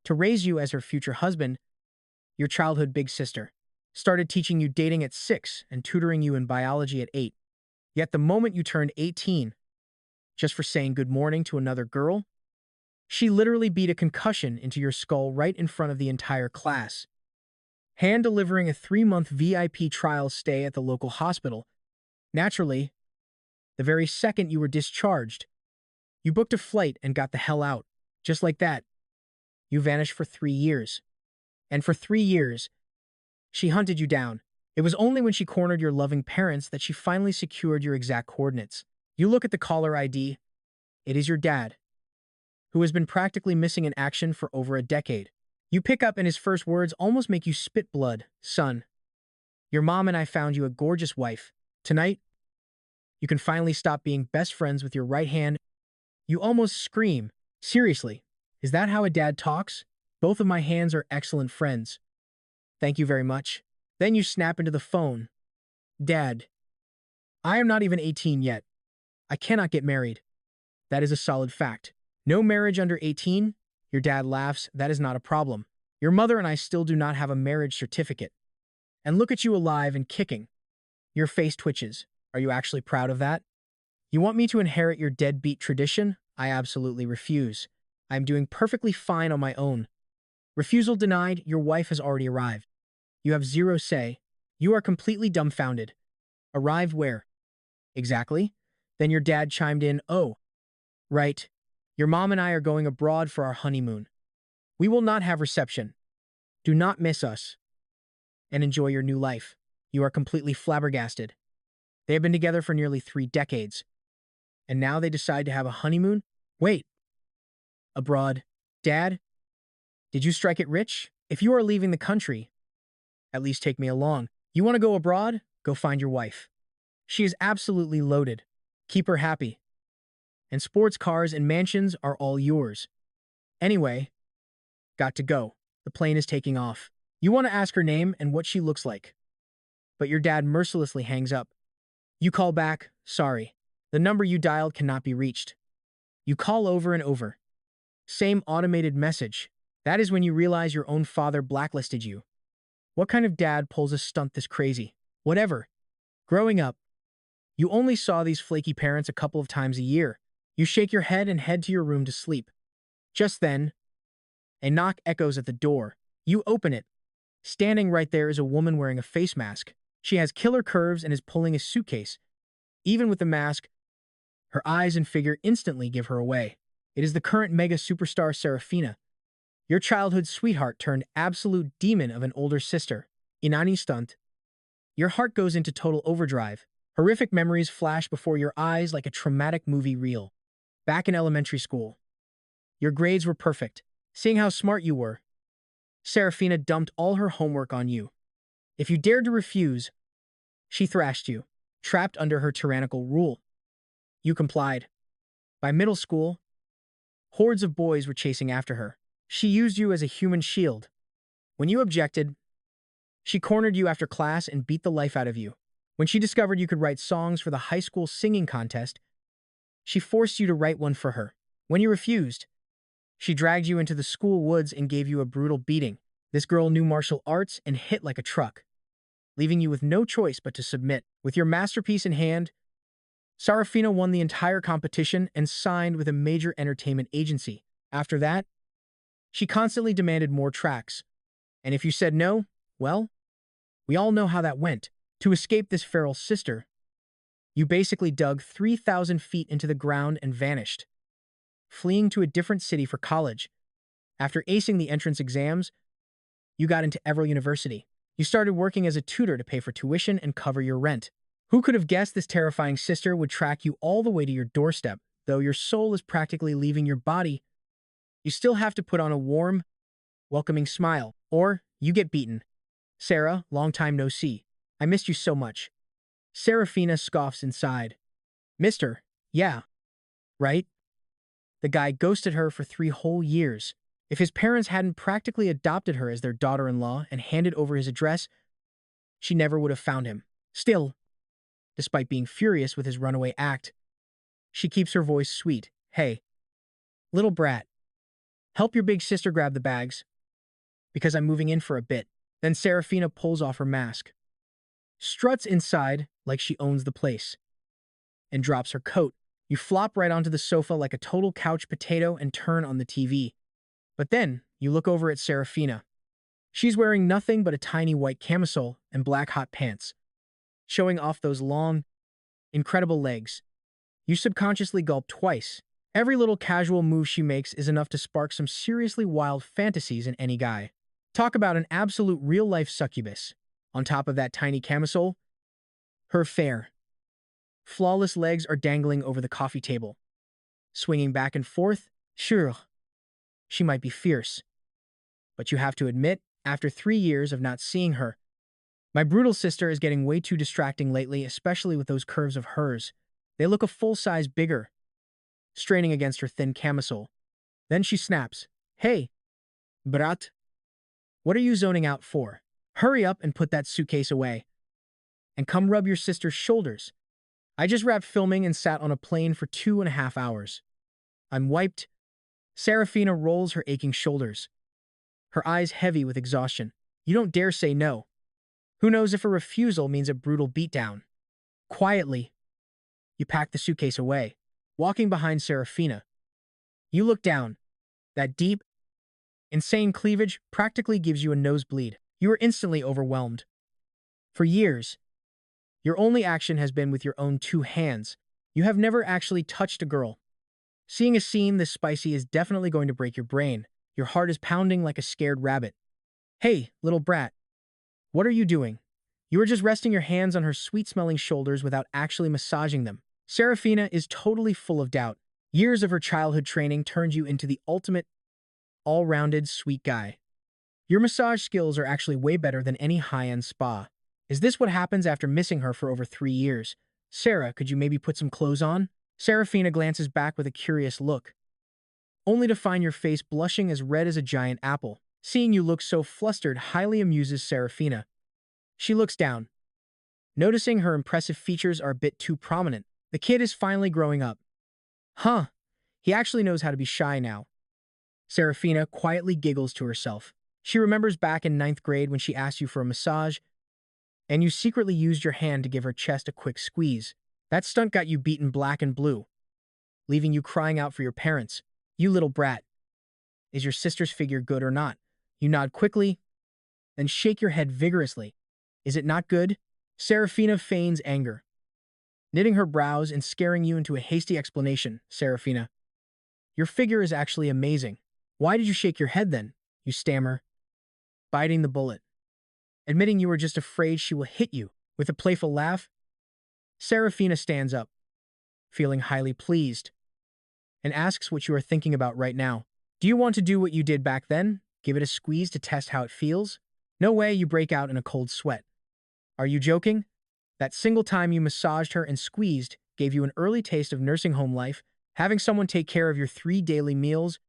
to raise you as her future husband, your childhood big sister, started teaching you dating at 6 and tutoring you in biology at 8. Yet the moment you turned 18, just for saying good morning to another girl, she literally beat a concussion into your skull right in front of the entire class, hand-delivering a 3-month VIP trial stay at the local hospital. Naturally, the very second you were discharged, you booked a flight and got the hell out. Just like that, you vanished for 3 years. And for 3 years, she hunted you down. It was only when she cornered your loving parents that she finally secured your exact coordinates. You look at the caller ID. It is your dad, who has been practically missing in action for over a decade. You pick up and his first words almost make you spit blood. Son, your mom and I found you a gorgeous wife. Tonight, you can finally stop being best friends with your right hand. You almost scream. Seriously, is that how a dad talks? Both of my hands are excellent friends. Thank you very much. Then you snap into the phone. Dad, I am not even 18 yet. I cannot get married. That is a solid fact. No marriage under 18? Your dad laughs. That is not a problem. Your mother and I still do not have a marriage certificate. And look at you alive and kicking. Your face twitches. Are you actually proud of that? You want me to inherit your deadbeat tradition? I absolutely refuse. I am doing perfectly fine on my own. Refusal denied. Your wife has already arrived. You have zero say. You are completely dumbfounded. Arrived where? Exactly. Then your dad chimed in, oh, right. Your mom and I are going abroad for our honeymoon. We will not have reception. Do not miss us. And enjoy your new life. You are completely flabbergasted. They have been together for nearly 3 decades. And now they decide to have a honeymoon? Wait. Abroad. Dad? Did you strike it rich? If you are leaving the country, at least take me along. You want to go abroad? Go find your wife. She is absolutely loaded. Keep her happy. And sports cars and mansions are all yours. Anyway, got to go. The plane is taking off. You want to ask her name and what she looks like. But your dad mercilessly hangs up. You call back, sorry. The number you dialed cannot be reached. You call over and over. Same automated message. That is when you realize your own father blacklisted you. What kind of dad pulls a stunt this crazy? Whatever. Growing up, you only saw these flaky parents a couple of times a year. You shake your head and head to your room to sleep. Just then, a knock echoes at the door. You open it. Standing right there is a woman wearing a face mask. She has killer curves and is pulling a suitcase. Even with the mask, her eyes and figure instantly give her away. It is the current mega superstar Serafina, your childhood sweetheart turned absolute demon of an older sister. In an instant, your heart goes into total overdrive. Horrific memories flash before your eyes like a traumatic movie reel. Back in elementary school, your grades were perfect. Seeing how smart you were, Serafina dumped all her homework on you. If you dared to refuse, she thrashed you, trapped under her tyrannical rule. You complied. By middle school, hordes of boys were chasing after her. She used you as a human shield. When you objected, she cornered you after class and beat the life out of you. When she discovered you could write songs for the high school singing contest, she forced you to write one for her. When you refused, she dragged you into the school woods and gave you a brutal beating. This girl knew martial arts and hit like a truck, leaving you with no choice but to submit. With your masterpiece in hand, Sarafina won the entire competition and signed with a major entertainment agency. After that, she constantly demanded more tracks. And if you said no, well, we all know how that went. To escape this feral sister, you basically dug 3,000 feet into the ground and vanished, fleeing to a different city for college. After acing the entrance exams, you got into Everett University. You started working as a tutor to pay for tuition and cover your rent. Who could have guessed this terrifying sister would track you all the way to your doorstep? Though your soul is practically leaving your body, you still have to put on a warm, welcoming smile, or you get beaten. Sarah, long time no see. I missed you so much. Serafina scoffs inside. Mister, yeah, right? The guy ghosted her for 3 whole years. If his parents hadn't practically adopted her as their daughter-in-law and handed over his address, she never would have found him. Still, despite being furious with his runaway act, she keeps her voice sweet. Hey, little brat, Help your big sister grab the bags, because I'm moving in for a bit. Then Serafina pulls off her mask, struts inside like she owns the place, and drops her coat. You flop right onto the sofa like a total couch potato and turn on the TV. But then, you look over at Serafina. She's wearing nothing but a tiny white camisole and black hot pants, showing off those long, incredible legs. You subconsciously gulp twice. Every little casual move she makes is enough to spark some seriously wild fantasies in any guy. Talk about an absolute real-life succubus. On top of that tiny camisole, her fair, flawless legs are dangling over the coffee table, swinging back and forth. Sure, she might be fierce, but you have to admit, after 3 years of not seeing her, my brutal sister is getting way too distracting lately, especially with those curves of hers. They look a full size bigger, straining against her thin camisole. Then she snaps, "Hey, brat, what are you zoning out for? Hurry up and put that suitcase away. And come rub your sister's shoulders. I just wrapped filming and sat on a plane for 2.5 hours. I'm wiped." Serafina rolls her aching shoulders, her eyes heavy with exhaustion. You don't dare say no. Who knows if a refusal means a brutal beatdown? Quietly, you pack the suitcase away, walking behind Serafina. You look down. That deep, insane cleavage practically gives you a nosebleed. You are instantly overwhelmed. For years, your only action has been with your own 2 hands. You have never actually touched a girl. Seeing a scene this spicy is definitely going to break your brain. Your heart is pounding like a scared rabbit. Hey, little brat. What are you doing? You are just resting your hands on her sweet-smelling shoulders without actually massaging them. Serafina is totally full of doubt. Years of her childhood training turned you into the ultimate, all-rounded sweet guy. Your massage skills are actually way better than any high-end spa. Is this what happens after missing her for over 3 years? Sarah, could you maybe put some clothes on? Serafina glances back with a curious look, only to find your face blushing as red as a giant apple. Seeing you look so flustered highly amuses Serafina. She looks down, noticing her impressive features are a bit too prominent. The kid is finally growing up. Huh, he actually knows how to be shy now. Serafina quietly giggles to herself. She remembers back in 9th grade when she asked you for a massage, and you secretly used your hand to give her chest a quick squeeze. That stunt got you beaten black and blue, leaving you crying out for your parents. You little brat. Is your sister's figure good or not? You nod quickly, then shake your head vigorously. Is it not good? Serafina feigns anger, knitting her brows and scaring you into a hasty explanation. Serafina, your figure is actually amazing. Why did you shake your head then? You stammer, biting the bullet, admitting you were just afraid she will hit you. With a playful laugh, Serafina stands up, feeling highly pleased, and asks what you are thinking about right now. Do you want to do what you did back then? Give it a squeeze to test how it feels? No way, you break out in a cold sweat. Are you joking? That single time you massaged her and squeezed gave you an early taste of nursing home life, having someone take care of your 3 daily meals,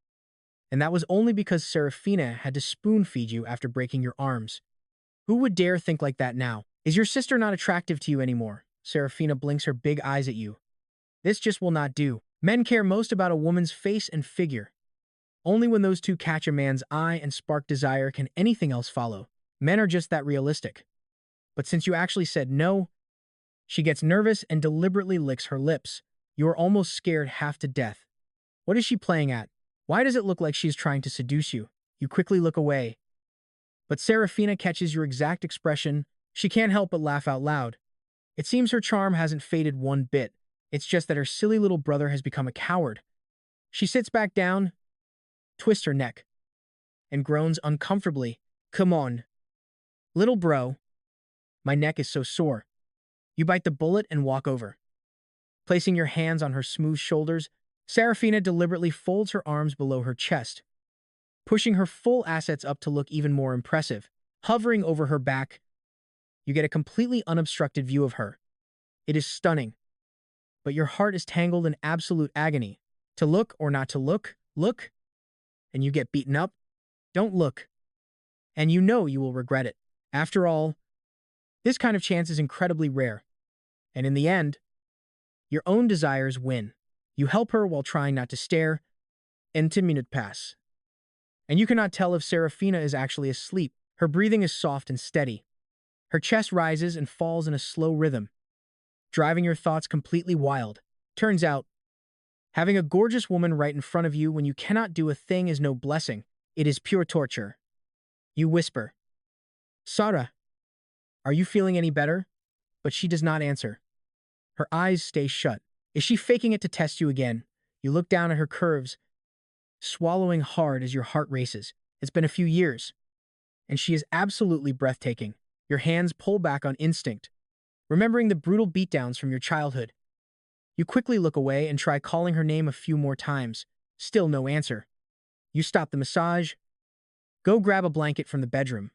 and that was only because Serafina had to spoon-feed you after breaking your arms. Who would dare think like that now? Is your sister not attractive to you anymore? Serafina blinks her big eyes at you. This just will not do. Men care most about a woman's face and figure. Only when those two catch a man's eye and spark desire can anything else follow. Men are just that realistic. But since you actually said no, she gets nervous and deliberately licks her lips. You are almost scared half to death. What is she playing at? Why does it look like she's trying to seduce you? You quickly look away. But Serafina catches your exact expression. She can't help but laugh out loud. It seems her charm hasn't faded one bit. It's just that her silly little brother has become a coward. She sits back down, twists her neck, and groans uncomfortably. Come on, little bro. My neck is so sore. You bite the bullet and walk over. Placing your hands on her smooth shoulders, Serafina deliberately folds her arms below her chest, pushing her full assets up to look even more impressive. Hovering over her back, you get a completely unobstructed view of her. It is stunning, but your heart is tangled in absolute agony. To look or not to look? Look, and you get beaten up? Don't look, and you know you will regret it. After all, this kind of chance is incredibly rare, and in the end, your own desires win. You help her while trying not to stare, and 10 minutes pass. And you cannot tell if Serafina is actually asleep. Her breathing is soft and steady. Her chest rises and falls in a slow rhythm, driving your thoughts completely wild. Turns out, having a gorgeous woman right in front of you when you cannot do a thing is no blessing. It is pure torture. You whisper, Sara, are you feeling any better? But she does not answer. Her eyes stay shut. Is she faking it to test you again? You look down at her curves, swallowing hard as your heart races. It's been a few years, and she is absolutely breathtaking. Your hands pull back on instinct, remembering the brutal beatdowns from your childhood. You quickly look away and try calling her name a few more times. Still no answer. You stop the massage, go grab a blanket from the bedroom,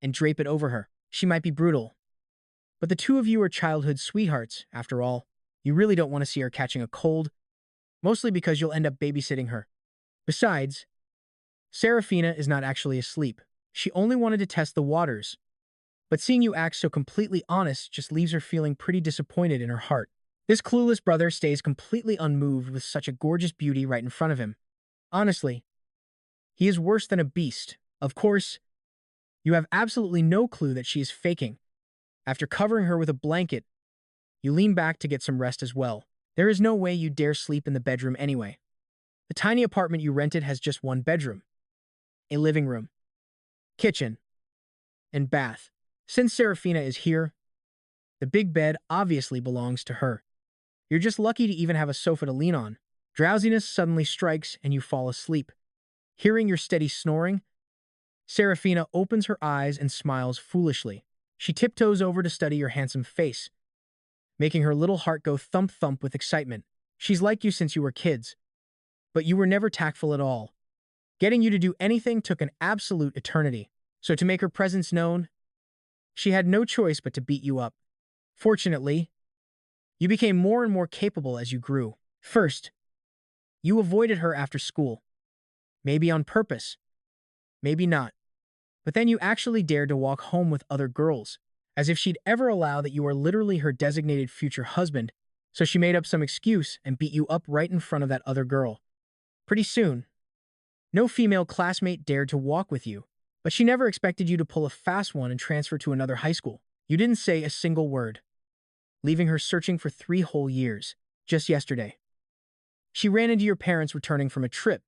and drape it over her. She might be brutal, but the two of you are childhood sweethearts, after all. You really don't want to see her catching a cold, mostly because you'll end up babysitting her. Besides, Serafina is not actually asleep. She only wanted to test the waters, but seeing you act so completely honest just leaves her feeling pretty disappointed in her heart. This clueless brother stays completely unmoved with such a gorgeous beauty right in front of him. Honestly, he is worse than a beast. Of course, you have absolutely no clue that she is faking. After covering her with a blanket, you lean back to get some rest as well. There is no way you dare sleep in the bedroom anyway. The tiny apartment you rented has just one bedroom, a living room, kitchen, and bath. Since Serafina is here, the big bed obviously belongs to her. You're just lucky to even have a sofa to lean on. Drowsiness suddenly strikes and you fall asleep. Hearing your steady snoring, Serafina opens her eyes and smiles foolishly. She tiptoes over to study your handsome face, making her little heart go thump-thump with excitement. She's liked you since you were kids, but you were never tactful at all. Getting you to do anything took an absolute eternity. So to make her presence known, she had no choice but to beat you up. Fortunately, you became more and more capable as you grew. First, you avoided her after school. Maybe on purpose, maybe not. But then you actually dared to walk home with other girls, as if she'd ever allow that you are literally her designated future husband, so she made up some excuse and beat you up right in front of that other girl. Pretty soon, no female classmate dared to walk with you, but she never expected you to pull a fast one and transfer to another high school. You didn't say a single word, leaving her searching for 3 whole years. Just yesterday, she ran into your parents returning from a trip.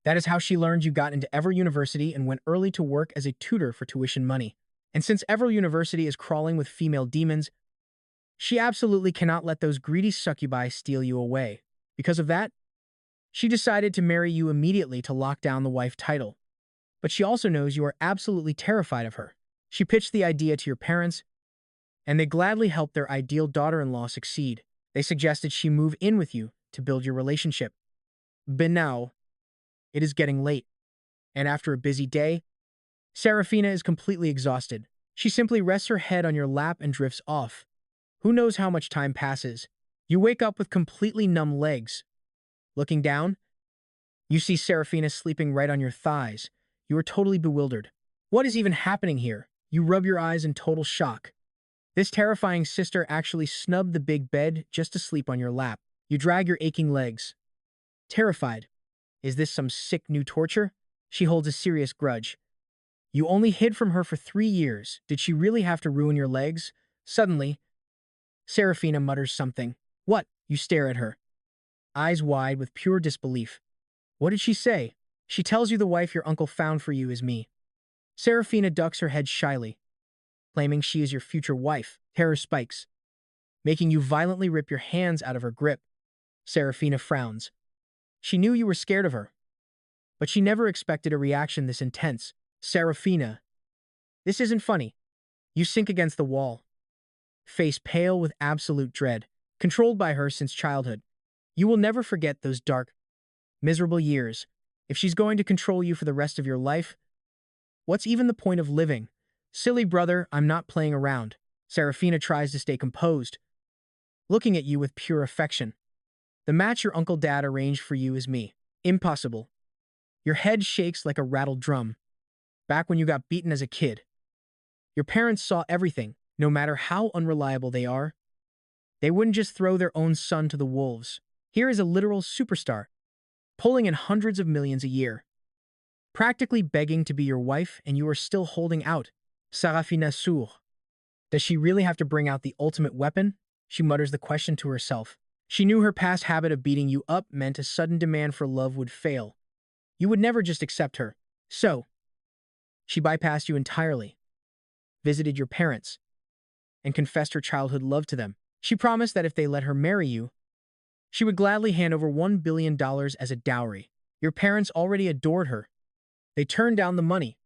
That is how she learned you got into Everett University and went early to work as a tutor for tuition money. And since Everett University is crawling with female demons, she absolutely cannot let those greedy succubi steal you away. Because of that, she decided to marry you immediately to lock down the wife title. But she also knows you are absolutely terrified of her. She pitched the idea to your parents, and they gladly helped their ideal daughter-in-law succeed. They suggested she move in with you to build your relationship. But now, it is getting late, and after a busy day, Serafina is completely exhausted. She simply rests her head on your lap and drifts off. Who knows how much time passes? You wake up with completely numb legs. Looking down, you see Serafina sleeping right on your thighs. You are totally bewildered. What is even happening here? You rub your eyes in total shock. This terrifying sister actually snubbed the big bed just to sleep on your lap. You drag your aching legs. Terrified. Is this some sick new torture? She holds a serious grudge. You only hid from her for 3 years. Did she really have to ruin your legs? Suddenly, Serafina mutters something. What? You stare at her, eyes wide with pure disbelief. What did she say? She tells you the wife your uncle found for you is me. Serafina ducks her head shyly, claiming she is your future wife. Terror spikes, making you violently rip your hands out of her grip. Serafina frowns. She knew you were scared of her, but she never expected a reaction this intense. Serafina, this isn't funny. You sink against the wall, face pale with absolute dread, controlled by her since childhood. You will never forget those dark, miserable years. If she's going to control you for the rest of your life, what's even the point of living? Silly brother, I'm not playing around. Serafina tries to stay composed, looking at you with pure affection. The match your Uncle Dad arranged for you is me. Impossible. Your head shakes like a rattled drum. Back when you got beaten as a kid, your parents saw everything, no matter how unreliable they are. They wouldn't just throw their own son to the wolves. Here is a literal superstar, pulling in hundreds of millions a year. practically begging to be your wife, and you are still holding out. Sarafina sour. Does she really have to bring out the ultimate weapon? She mutters the question to herself. She knew her past habit of beating you up meant a sudden demand for love would fail. You would never just accept her. So, she bypassed you entirely, visited your parents, and confessed her childhood love to them. She promised that if they let her marry you, she would gladly hand over $1 billion as a dowry. Your parents already adored her. They turned down the money.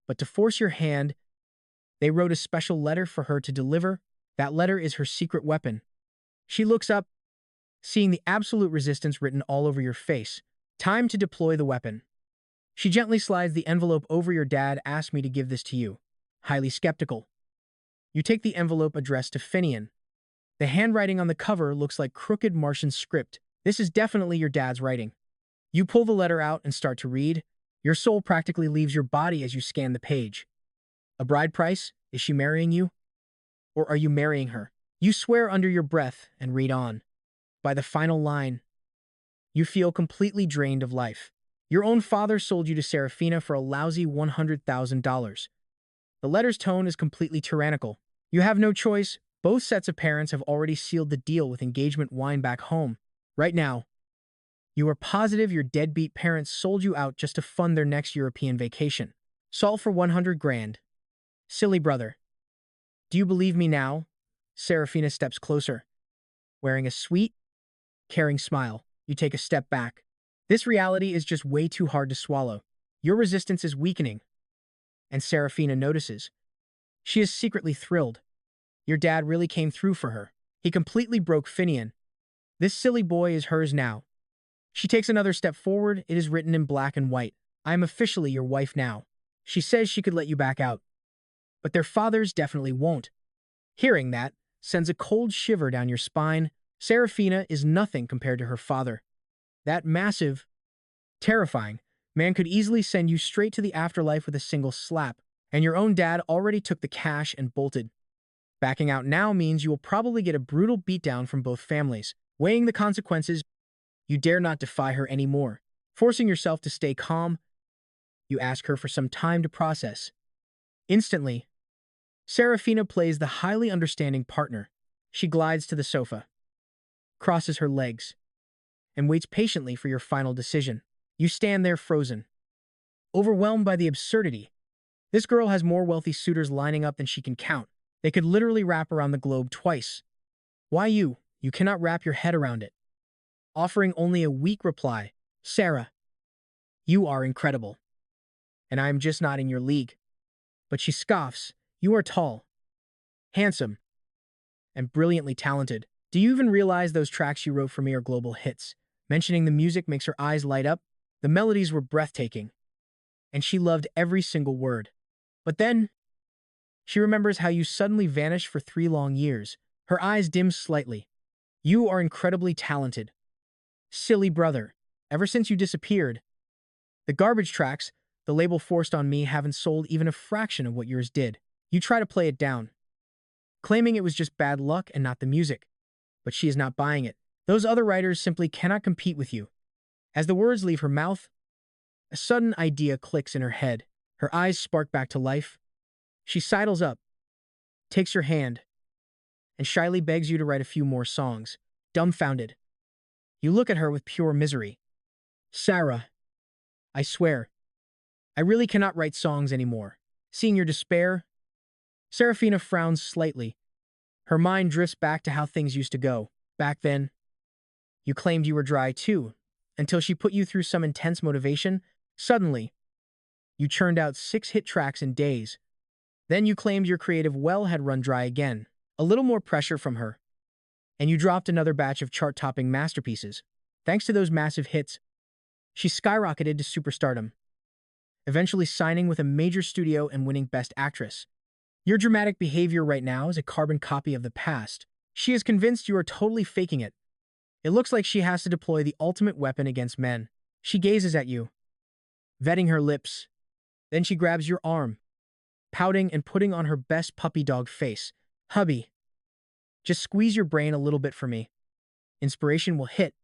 But to force your hand, they wrote a special letter for her to deliver. That letter is her secret weapon. She looks up, seeing the absolute resistance written all over your face. Time to deploy the weapon. She gently slides the envelope over. Your dad asked me to give this to you. Highly skeptical. You take the envelope addressed to Finian. The handwriting on the cover looks like crooked Martian script. This is definitely your dad's writing. You pull the letter out and start to read. Your soul practically leaves your body as you scan the page. A bride price? Is she marrying you? Or are you marrying her? You swear under your breath and read on. By the final line, you feel completely drained of life. Your own father sold you to Serafina for a lousy $100,000. The letter's tone is completely tyrannical. You have no choice. Both sets of parents have already sealed the deal with engagement wine back home. Right now, you are positive your deadbeat parents sold you out just to fund their next European vacation. Sold for 100 grand. Silly brother. Do you believe me now? Serafina steps closer. Wearing a sweet, caring smile, you take a step back. This reality is just way too hard to swallow. Your resistance is weakening. And Serafina notices. She is secretly thrilled. Your dad really came through for her. He completely broke Finian. This silly boy is hers now. She takes another step forward. It is written in black and white. I am officially your wife now. She says she could let you back out. But their fathers definitely won't. Hearing that sends a cold shiver down your spine. Serafina is nothing compared to her father. That massive, terrifying man could easily send you straight to the afterlife with a single slap, and your own dad already took the cash and bolted. Backing out now means you will probably get a brutal beatdown from both families. Weighing the consequences, you dare not defy her anymore. Forcing yourself to stay calm, you ask her for some time to process. Instantly, Serafina plays the highly understanding partner. She glides to the sofa, crosses her legs, and waits patiently for your final decision. You stand there frozen, overwhelmed by the absurdity. This girl has more wealthy suitors lining up than she can count. They could literally wrap around the globe twice. Why you? You cannot wrap your head around it. Offering only a weak reply. Sarah, you are incredible. And I am just not in your league. But she scoffs. You are tall, handsome, and brilliantly talented. Do you even realize those tracks you wrote for me are global hits? Mentioning the music makes her eyes light up. The melodies were breathtaking, and she loved every single word. But then, she remembers how you suddenly vanished for 3 long years. Her eyes dim slightly. You are incredibly talented. Silly brother. Ever since you disappeared, the garbage tracks the label forced on me haven't sold even a fraction of what yours did. You try to play it down, claiming it was just bad luck and not the music. But she is not buying it. Those other writers simply cannot compete with you. As the words leave her mouth, a sudden idea clicks in her head. Her eyes spark back to life. She sidles up, takes your hand, and shyly begs you to write a few more songs. Dumbfounded, you look at her with pure misery. Sarah, I swear, I really cannot write songs anymore. Seeing your despair, Serafina frowns slightly. Her mind drifts back to how things used to go. Back then, you claimed you were dry too, until she put you through some intense motivation. Suddenly, you churned out 6 hit tracks in days. Then you claimed your creative well had run dry again. A little more pressure from her, and you dropped another batch of chart-topping masterpieces. Thanks to those massive hits, she skyrocketed to superstardom, eventually signing with a major studio and winning Best Actress. Your dramatic behavior right now is a carbon copy of the past. She is convinced you are totally faking it. It looks like she has to deploy the ultimate weapon against men. She gazes at you, vetting her lips. Then she grabs your arm, pouting and putting on her best puppy dog face. Hubby, just squeeze your brain a little bit for me. Inspiration will hit.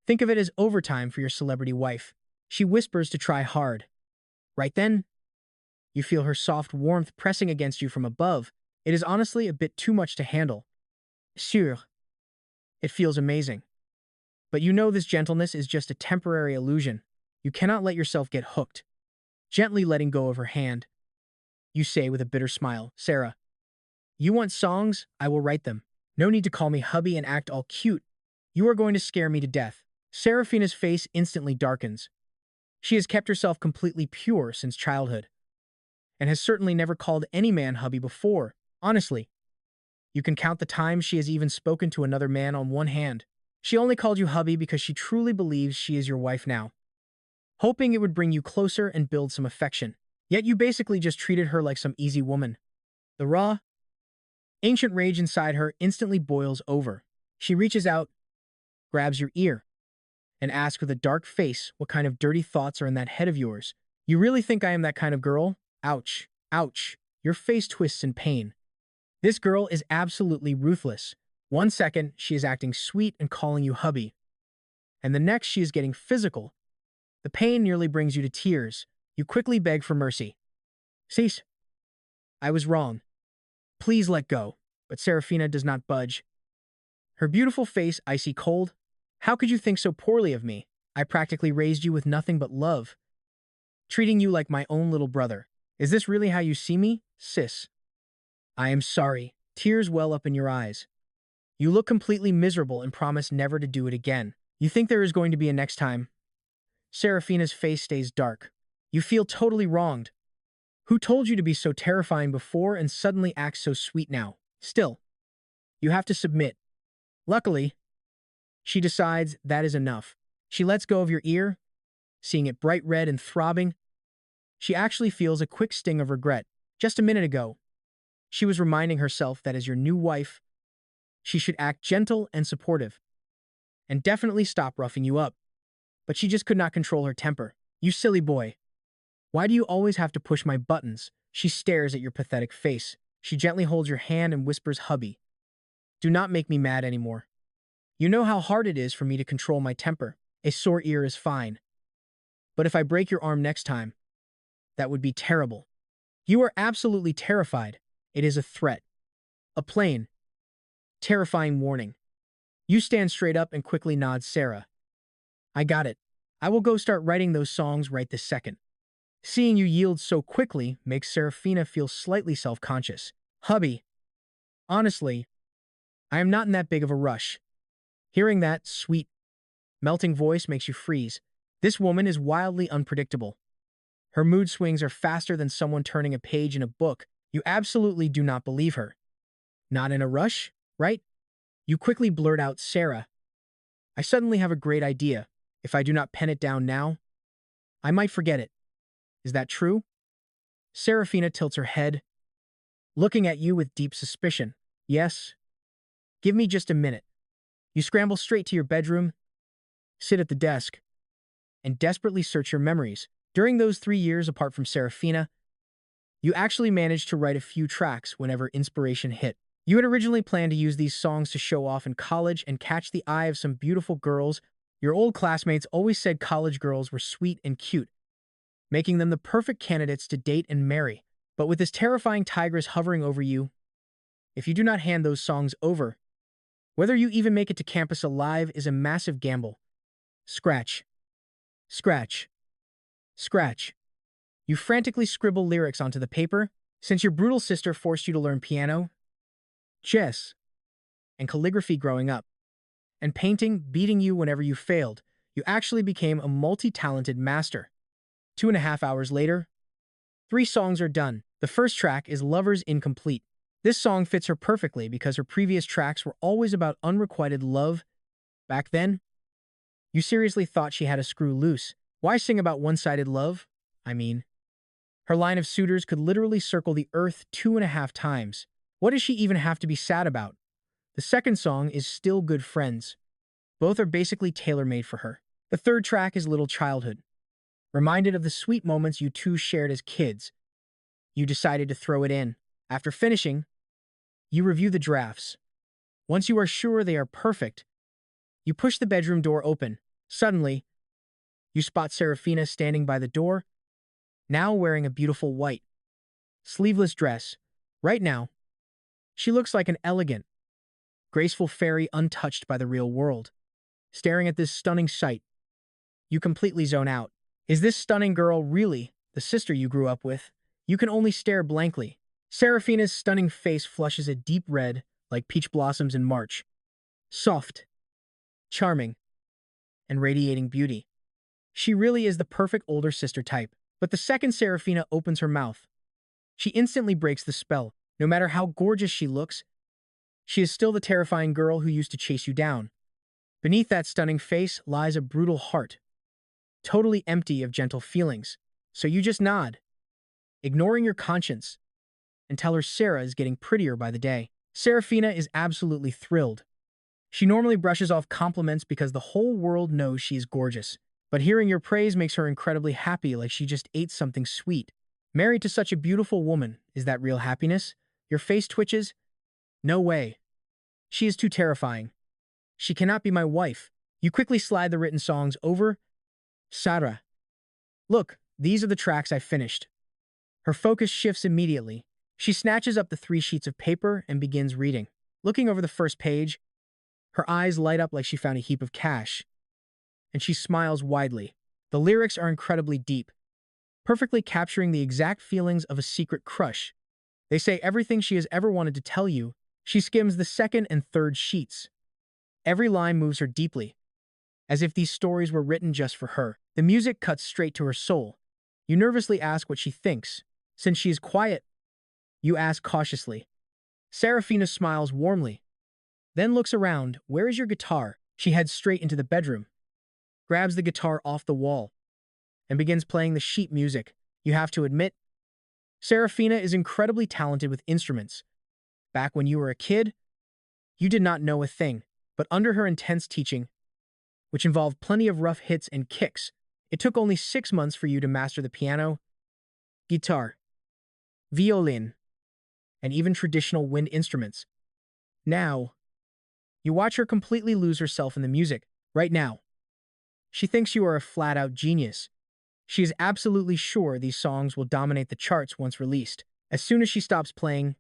Think of it as overtime for your celebrity wife. She whispers to try hard. Right then, you feel her soft warmth pressing against you from above. It is honestly a bit too much to handle. Sure, it feels amazing. But you know this gentleness is just a temporary illusion. You cannot let yourself get hooked. Gently letting go of her hand, you say with a bitter smile, Sarah, you want songs? I will write them. No need to call me hubby and act all cute. You are going to scare me to death. Seraphina's face instantly darkens. She has kept herself completely pure since childhood, and has certainly never called any man hubby before. Honestly, you can count the times she has even spoken to another man on one hand. She only called you hubby because she truly believes she is your wife now, hoping it would bring you closer and build some affection. Yet you basically just treated her like some easy woman. The raw, ancient rage inside her instantly boils over. She reaches out, grabs your ear, and asks with a dark face what kind of dirty thoughts are in that head of yours. You really think I am that kind of girl? Ouch, ouch. Your face twists in pain. This girl is absolutely ruthless. One second, she is acting sweet and calling you hubby, and the next she is getting physical. The pain nearly brings you to tears. You quickly beg for mercy. Cease. I was wrong. Please let go. But Seraphina does not budge. Her beautiful face icy cold. How could you think so poorly of me? I practically raised you with nothing but love, treating you like my own little brother. Is this really how you see me, sis? I am sorry. Tears well up in your eyes. You look completely miserable and promise never to do it again. You think there is going to be a next time? Seraphina's face stays dark. You feel totally wronged. Who told you to be so terrifying before and suddenly act so sweet now? Still, you have to submit. Luckily, she decides that is enough. She lets go of your ear, seeing it bright red and throbbing. She actually feels a quick sting of regret. Just a minute ago, she was reminding herself that as your new wife, she should act gentle and supportive, and definitely stop roughing you up. But she just could not control her temper. You silly boy. Why do you always have to push my buttons? She stares at your pathetic face. She gently holds your hand and whispers, hubby, do not make me mad anymore. You know how hard it is for me to control my temper. A sore ear is fine. But if I break your arm next time, that would be terrible. You are absolutely terrified. It is a threat. A plain, terrifying warning. You stand straight up and quickly nod, Sarah. I got it. I will go start writing those songs right this second. Seeing you yield so quickly makes Seraphina feel slightly self-conscious. Hubby, honestly, I am not in that big of a rush. Hearing that sweet, melting voice makes you freeze. This woman is wildly unpredictable. Her mood swings are faster than someone turning a page in a book. You absolutely do not believe her. Not in a rush, right? You quickly blurt out, Sarah, I suddenly have a great idea. If I do not pen it down now, I might forget it. Is that true? Seraphina tilts her head, looking at you with deep suspicion. Yes. Give me just a minute. You scramble straight to your bedroom, sit at the desk, and desperately search your memories. During those 3 years apart from Seraphina, you actually managed to write a few tracks whenever inspiration hit. You had originally planned to use these songs to show off in college and catch the eye of some beautiful girls. Your old classmates always said college girls were sweet and cute, making them the perfect candidates to date and marry. But with this terrifying tigress hovering over you, if you do not hand those songs over, whether you even make it to campus alive is a massive gamble. Scratch. Scratch. Scratch. You frantically scribble lyrics onto the paper. Since your brutal sister forced you to learn piano, chess, and calligraphy growing up, and painting, beating you whenever you failed, you actually became a multi-talented master. 2.5 hours later, 3 songs are done. The first track is Lover's Incomplete. This song fits her perfectly because her previous tracks were always about unrequited love. Back then, you seriously thought she had a screw loose. Why sing about one-sided love? I mean, her line of suitors could literally circle the earth 2.5 times. What does she even have to be sad about? The second song is Still Good Friends. Both are basically tailor-made for her. The third track is Little Childhood. Reminded of the sweet moments you two shared as kids, you decided to throw it in. After finishing, you review the drafts. Once you are sure they are perfect, you push the bedroom door open. Suddenly, you spot Seraphina standing by the door. now wearing a beautiful white, sleeveless dress. Right now, she looks like an elegant, graceful fairy untouched by the real world. Staring at this stunning sight, you completely zone out. Is this stunning girl really the sister you grew up with? You can only stare blankly. Seraphina's stunning face flushes a deep red like peach blossoms in March. Soft, charming, and radiating beauty. She really is the perfect older sister type. But the second Seraphina opens her mouth, she instantly breaks the spell. No matter how gorgeous she looks, she is still the terrifying girl who used to chase you down. Beneath that stunning face lies a brutal heart, totally empty of gentle feelings. So you just nod, ignoring your conscience, and tell her Sarah is getting prettier by the day. Seraphina is absolutely thrilled. She normally brushes off compliments because the whole world knows she is gorgeous. But hearing your praise makes her incredibly happy, like she just ate something sweet. Married to such a beautiful woman, is that real happiness? Your face twitches? No way. She is too terrifying. She cannot be my wife. You quickly slide the written songs over. Sarah. Look, these are the tracks I finished. Her focus shifts immediately. She snatches up the 3 sheets of paper and begins reading. Looking over the first page, her eyes light up like she found a heap of cash, and she smiles widely. The lyrics are incredibly deep, perfectly capturing the exact feelings of a secret crush. They say everything she has ever wanted to tell you. She skims the second and third sheets. Every line moves her deeply, as if these stories were written just for her. The music cuts straight to her soul. You nervously ask what she thinks. Since she is quiet, you ask cautiously. Seraphina smiles warmly, then looks around. Where is your guitar? She heads straight into the bedroom, grabs the guitar off the wall, and begins playing the sheet music. You have to admit, Seraphina is incredibly talented with instruments. Back when you were a kid, you did not know a thing, but under her intense teaching, which involved plenty of rough hits and kicks, it took only 6 months for you to master the piano, guitar, violin, and even traditional wind instruments. Now, you watch her completely lose herself in the music. Right now, she thinks you are a flat-out genius. She is absolutely sure these songs will dominate the charts once released. As soon as she stops playing,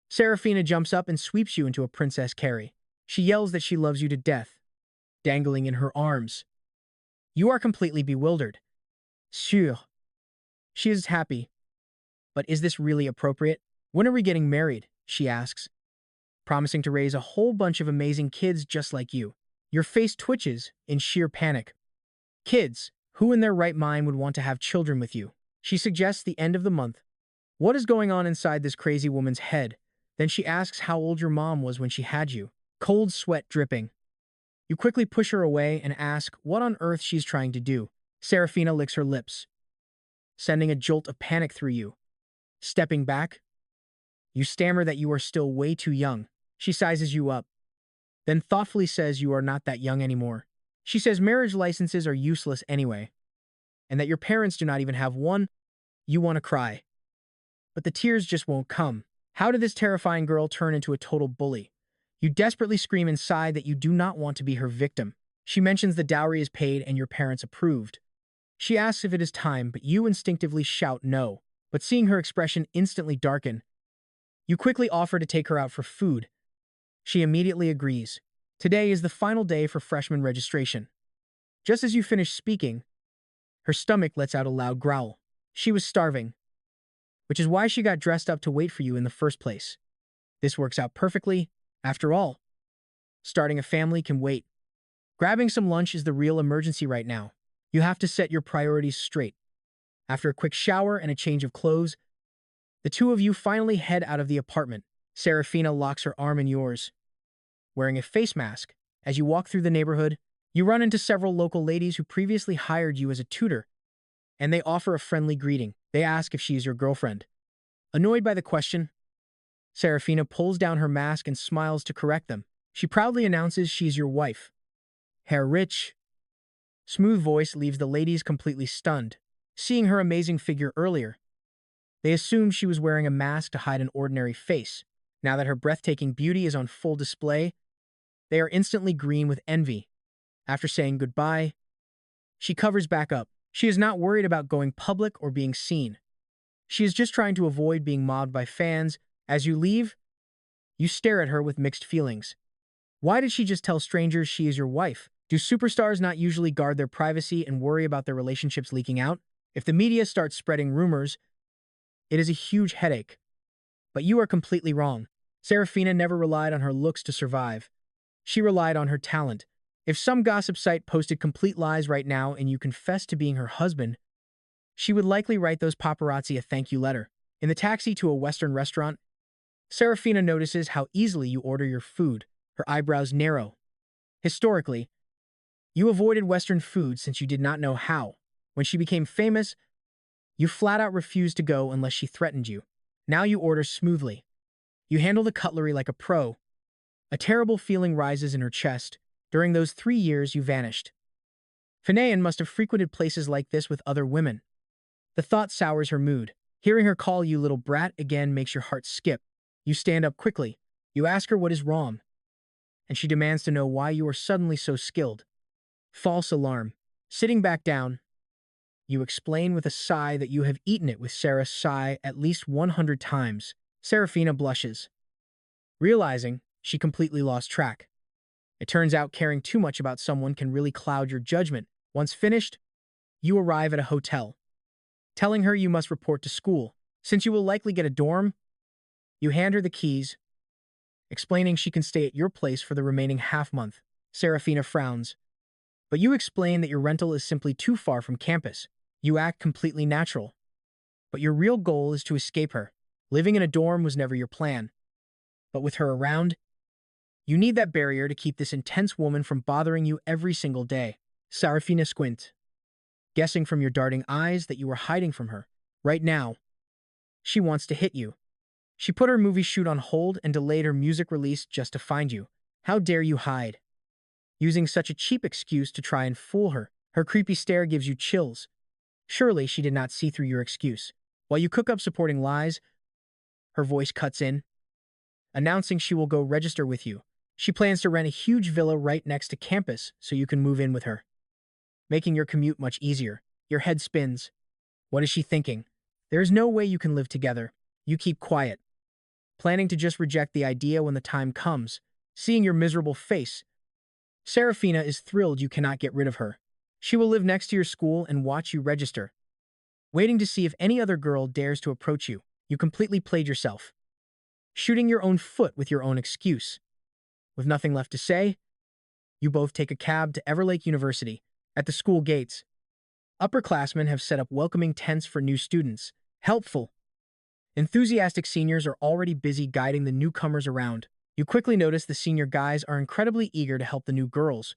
Seraphina jumps up and sweeps you into a princess carry. She yells that she loves you to death, dangling in her arms. You are completely bewildered. Sure, she is happy. But is this really appropriate? When are we getting married? She asks, promising to raise a whole bunch of amazing kids just like you. Your face twitches in sheer panic. Kids? Who in their right mind would want to have children with you? She suggests the end of the month. What is going on inside this crazy woman's head? Then she asks how old your mom was when she had you. Cold sweat dripping. You quickly push her away and ask what on earth she's trying to do. Seraphina licks her lips, sending a jolt of panic through you. Stepping back, you stammer that you are still way too young. She sizes you up, then thoughtfully says you are not that young anymore. She says marriage licenses are useless anyway, and that your parents do not even have one. You want to cry, but the tears just won't come. How did this terrifying girl turn into a total bully? You desperately scream inside that you do not want to be her victim. She mentions the dowry is paid and your parents approved. She asks if it is time, but you instinctively shout no. But seeing her expression instantly darken, you quickly offer to take her out for food. She immediately agrees. Today is the final day for freshman registration. Just as you finish speaking, her stomach lets out a loud growl. She was starving, which is why she got dressed up to wait for you in the first place. This works out perfectly. After all, starting a family can wait. Grabbing some lunch is the real emergency right now. You have to set your priorities straight. After a quick shower and a change of clothes, the two of you finally head out of the apartment. Seraphina locks her arm in yours, wearing a face mask. As you walk through the neighborhood, you run into several local ladies who previously hired you as a tutor, and they offer a friendly greeting. They ask if she is your girlfriend. Annoyed by the question, Seraphina pulls down her mask and smiles to correct them. She proudly announces she's your wife. Herr Rich. Smooth voice leaves the ladies completely stunned. Seeing her amazing figure earlier, they assumed she was wearing a mask to hide an ordinary face. Now that her breathtaking beauty is on full display, they are instantly green with envy. After saying goodbye, she covers back up, She is not worried about going public or being seen. She is just trying to avoid being mobbed by fans. As you leave, you stare at her with mixed feelings. Why did she just tell strangers she is your wife? Do superstars not usually guard their privacy and worry about their relationships leaking out? If the media starts spreading rumors, it is a huge headache. But you are completely wrong. Serafina never relied on her looks to survive. She relied on her talent. If some gossip site posted complete lies right now and you confessed to being her husband, she would likely write those paparazzi a thank you letter. In the taxi to a Western restaurant, Serafina notices how easily you order your food. Her eyebrows narrow. Historically, you avoided Western food since you did not know how. When she became famous, you flat out refused to go unless she threatened you. Now you order smoothly. You handle the cutlery like a pro. A terrible feeling rises in her chest. During those 3 years, you vanished. Fanayan must have frequented places like this with other women. The thought sours her mood. Hearing her call you little brat again makes your heart skip. You stand up quickly. You ask her what is wrong, and she demands to know why you are suddenly so skilled. False alarm. Sitting back down, you explain with a sigh that you have eaten it with Sarah's sigh at least 100 times. Serafina blushes, realizing she completely lost track. It turns out caring too much about someone can really cloud your judgment. Once finished, you arrive at a hotel, telling her you must report to school. Since you will likely get a dorm, you hand her the keys, explaining she can stay at your place for the remaining half-month. Serafina frowns, but you explain that your rental is simply too far from campus. You act completely natural, but your real goal is to escape her. Living in a dorm was never your plan, but with her around, you need that barrier to keep this intense woman from bothering you every single day. Serafina squint, guessing from your darting eyes that you were hiding from her. Right now, she wants to hit you. She put her movie shoot on hold and delayed her music release just to find you. How dare you hide? Using such a cheap excuse to try and fool her. Her creepy stare gives you chills. Surely she did not see through your excuse. While you cook up supporting lies, her voice cuts in, announcing she will go register with you. She plans to rent a huge villa right next to campus so you can move in with her, making your commute much easier. Your head spins. What is she thinking? There is no way you can live together. You keep quiet, planning to just reject the idea when the time comes. Seeing your miserable face, Serafina is thrilled you cannot get rid of her. She will live next to your school and watch you register, waiting to see if any other girl dares to approach you. You completely played yourself, shooting your own foot with your own excuse. With nothing left to say, you both take a cab to Everlake University. At the school gates, upperclassmen have set up welcoming tents for new students. Helpful, enthusiastic seniors are already busy guiding the newcomers around. You quickly notice the senior guys are incredibly eager to help the new girls,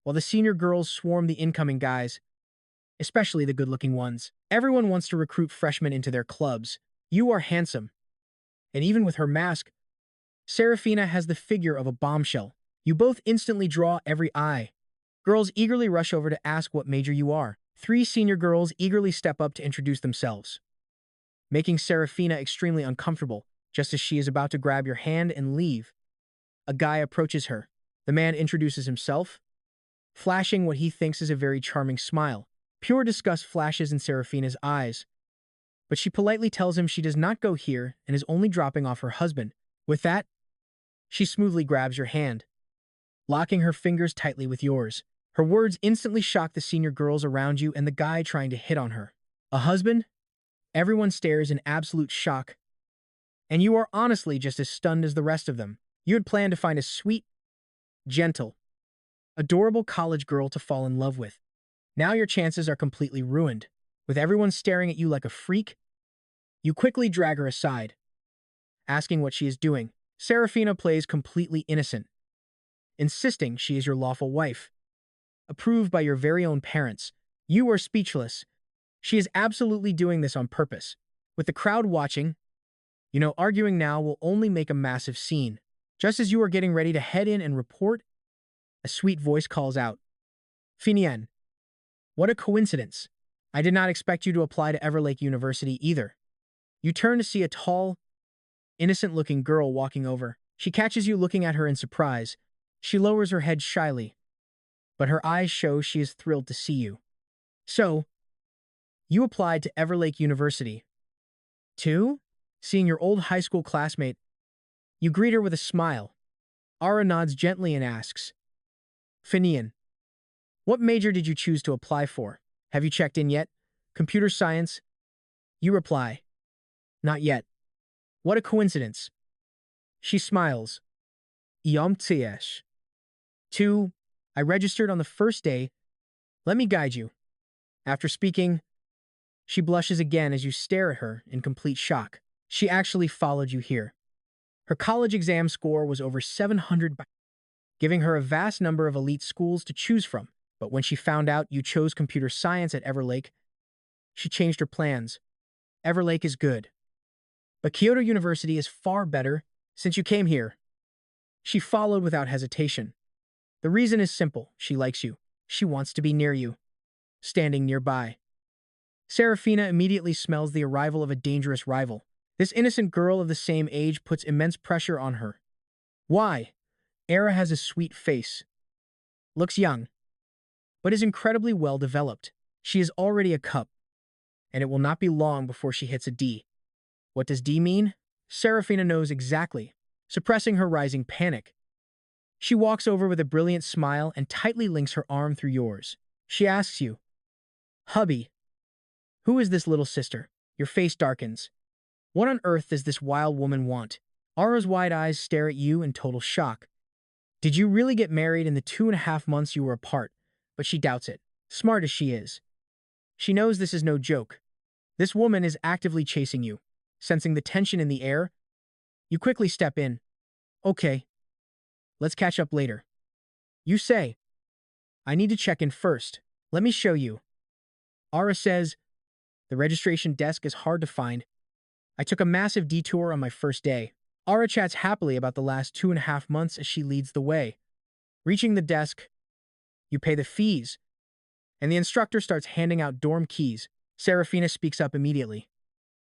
while the senior girls swarm the incoming guys, especially the good-looking ones. Everyone wants to recruit freshmen into their clubs. You are handsome, and even with her mask, Serafina has the figure of a bombshell. You both instantly draw every eye. Girls eagerly rush over to ask what major you are. 3 senior girls eagerly step up to introduce themselves, making Serafina extremely uncomfortable. Just as she is about to grab your hand and leave, a guy approaches her. The man introduces himself, flashing what he thinks is a very charming smile. Pure disgust flashes in Serafina's eyes, but she politely tells him she does not go here and is only dropping off her husband. With that, she smoothly grabs your hand, locking her fingers tightly with yours. Her words instantly shock the senior girls around you and the guy trying to hit on her. A husband? Everyone stares in absolute shock, and you are honestly just as stunned as the rest of them. You had planned to find a sweet, gentle, adorable college girl to fall in love with. Now your chances are completely ruined. With everyone staring at you like a freak, you quickly drag her aside, asking what she is doing. Serafina plays completely innocent, insisting she is your lawful wife, approved by your very own parents. You are speechless. She is absolutely doing this on purpose. With the crowd watching, you know arguing now will only make a massive scene. Just as you are getting ready to head in and report, a sweet voice calls out, "Finian, what a coincidence. I did not expect you to apply to Everlake University either." You turn to see a tall, innocent-looking girl walking over. She catches you looking at her in surprise. She lowers her head shyly, but her eyes show she is thrilled to see you. So, you applied to Everlake University. 2. Seeing your old high school classmate, you greet her with a smile. Ara nods gently and asks, Finian, what major did you choose to apply for? Have you checked in yet? Computer science? You reply, not yet. What a coincidence. She smiles. Iomtiesh. 2. I registered on the first day. Let me guide you. After speaking, she blushes again as you stare at her in complete shock. She actually followed you here. Her college exam score was over 700, giving her a vast number of elite schools to choose from. But when she found out you chose computer science at Everlake, she changed her plans. Everlake is good, but Kyoto University is far better since you came here. She followed without hesitation. The reason is simple. She likes you. She wants to be near you, standing nearby. Serafina immediately smells the arrival of a dangerous rival. This innocent girl of the same age puts immense pressure on her. Why? Era has a sweet face, looks young, but is incredibly well developed. She is already a cup, and it will not be long before she hits a D. What does D mean? Serafina knows exactly, suppressing her rising panic. She walks over with a brilliant smile and tightly links her arm through yours. She asks you, Hubby, who is this little sister? Your face darkens. What on earth does this wild woman want? Ara's wide eyes stare at you in total shock. Did you really get married in the 2.5 months you were apart? But she doubts it, smart as she is. She knows this is no joke. This woman is actively chasing you. Sensing the tension in the air, you quickly step in. Okay, let's catch up later. You say, I need to check in first. Let me show you. Ara says, the registration desk is hard to find. I took a massive detour on my first day. Ara chats happily about the last 2.5 months as she leads the way. Reaching the desk, you pay the fees, and the instructor starts handing out dorm keys. Serafina speaks up immediately,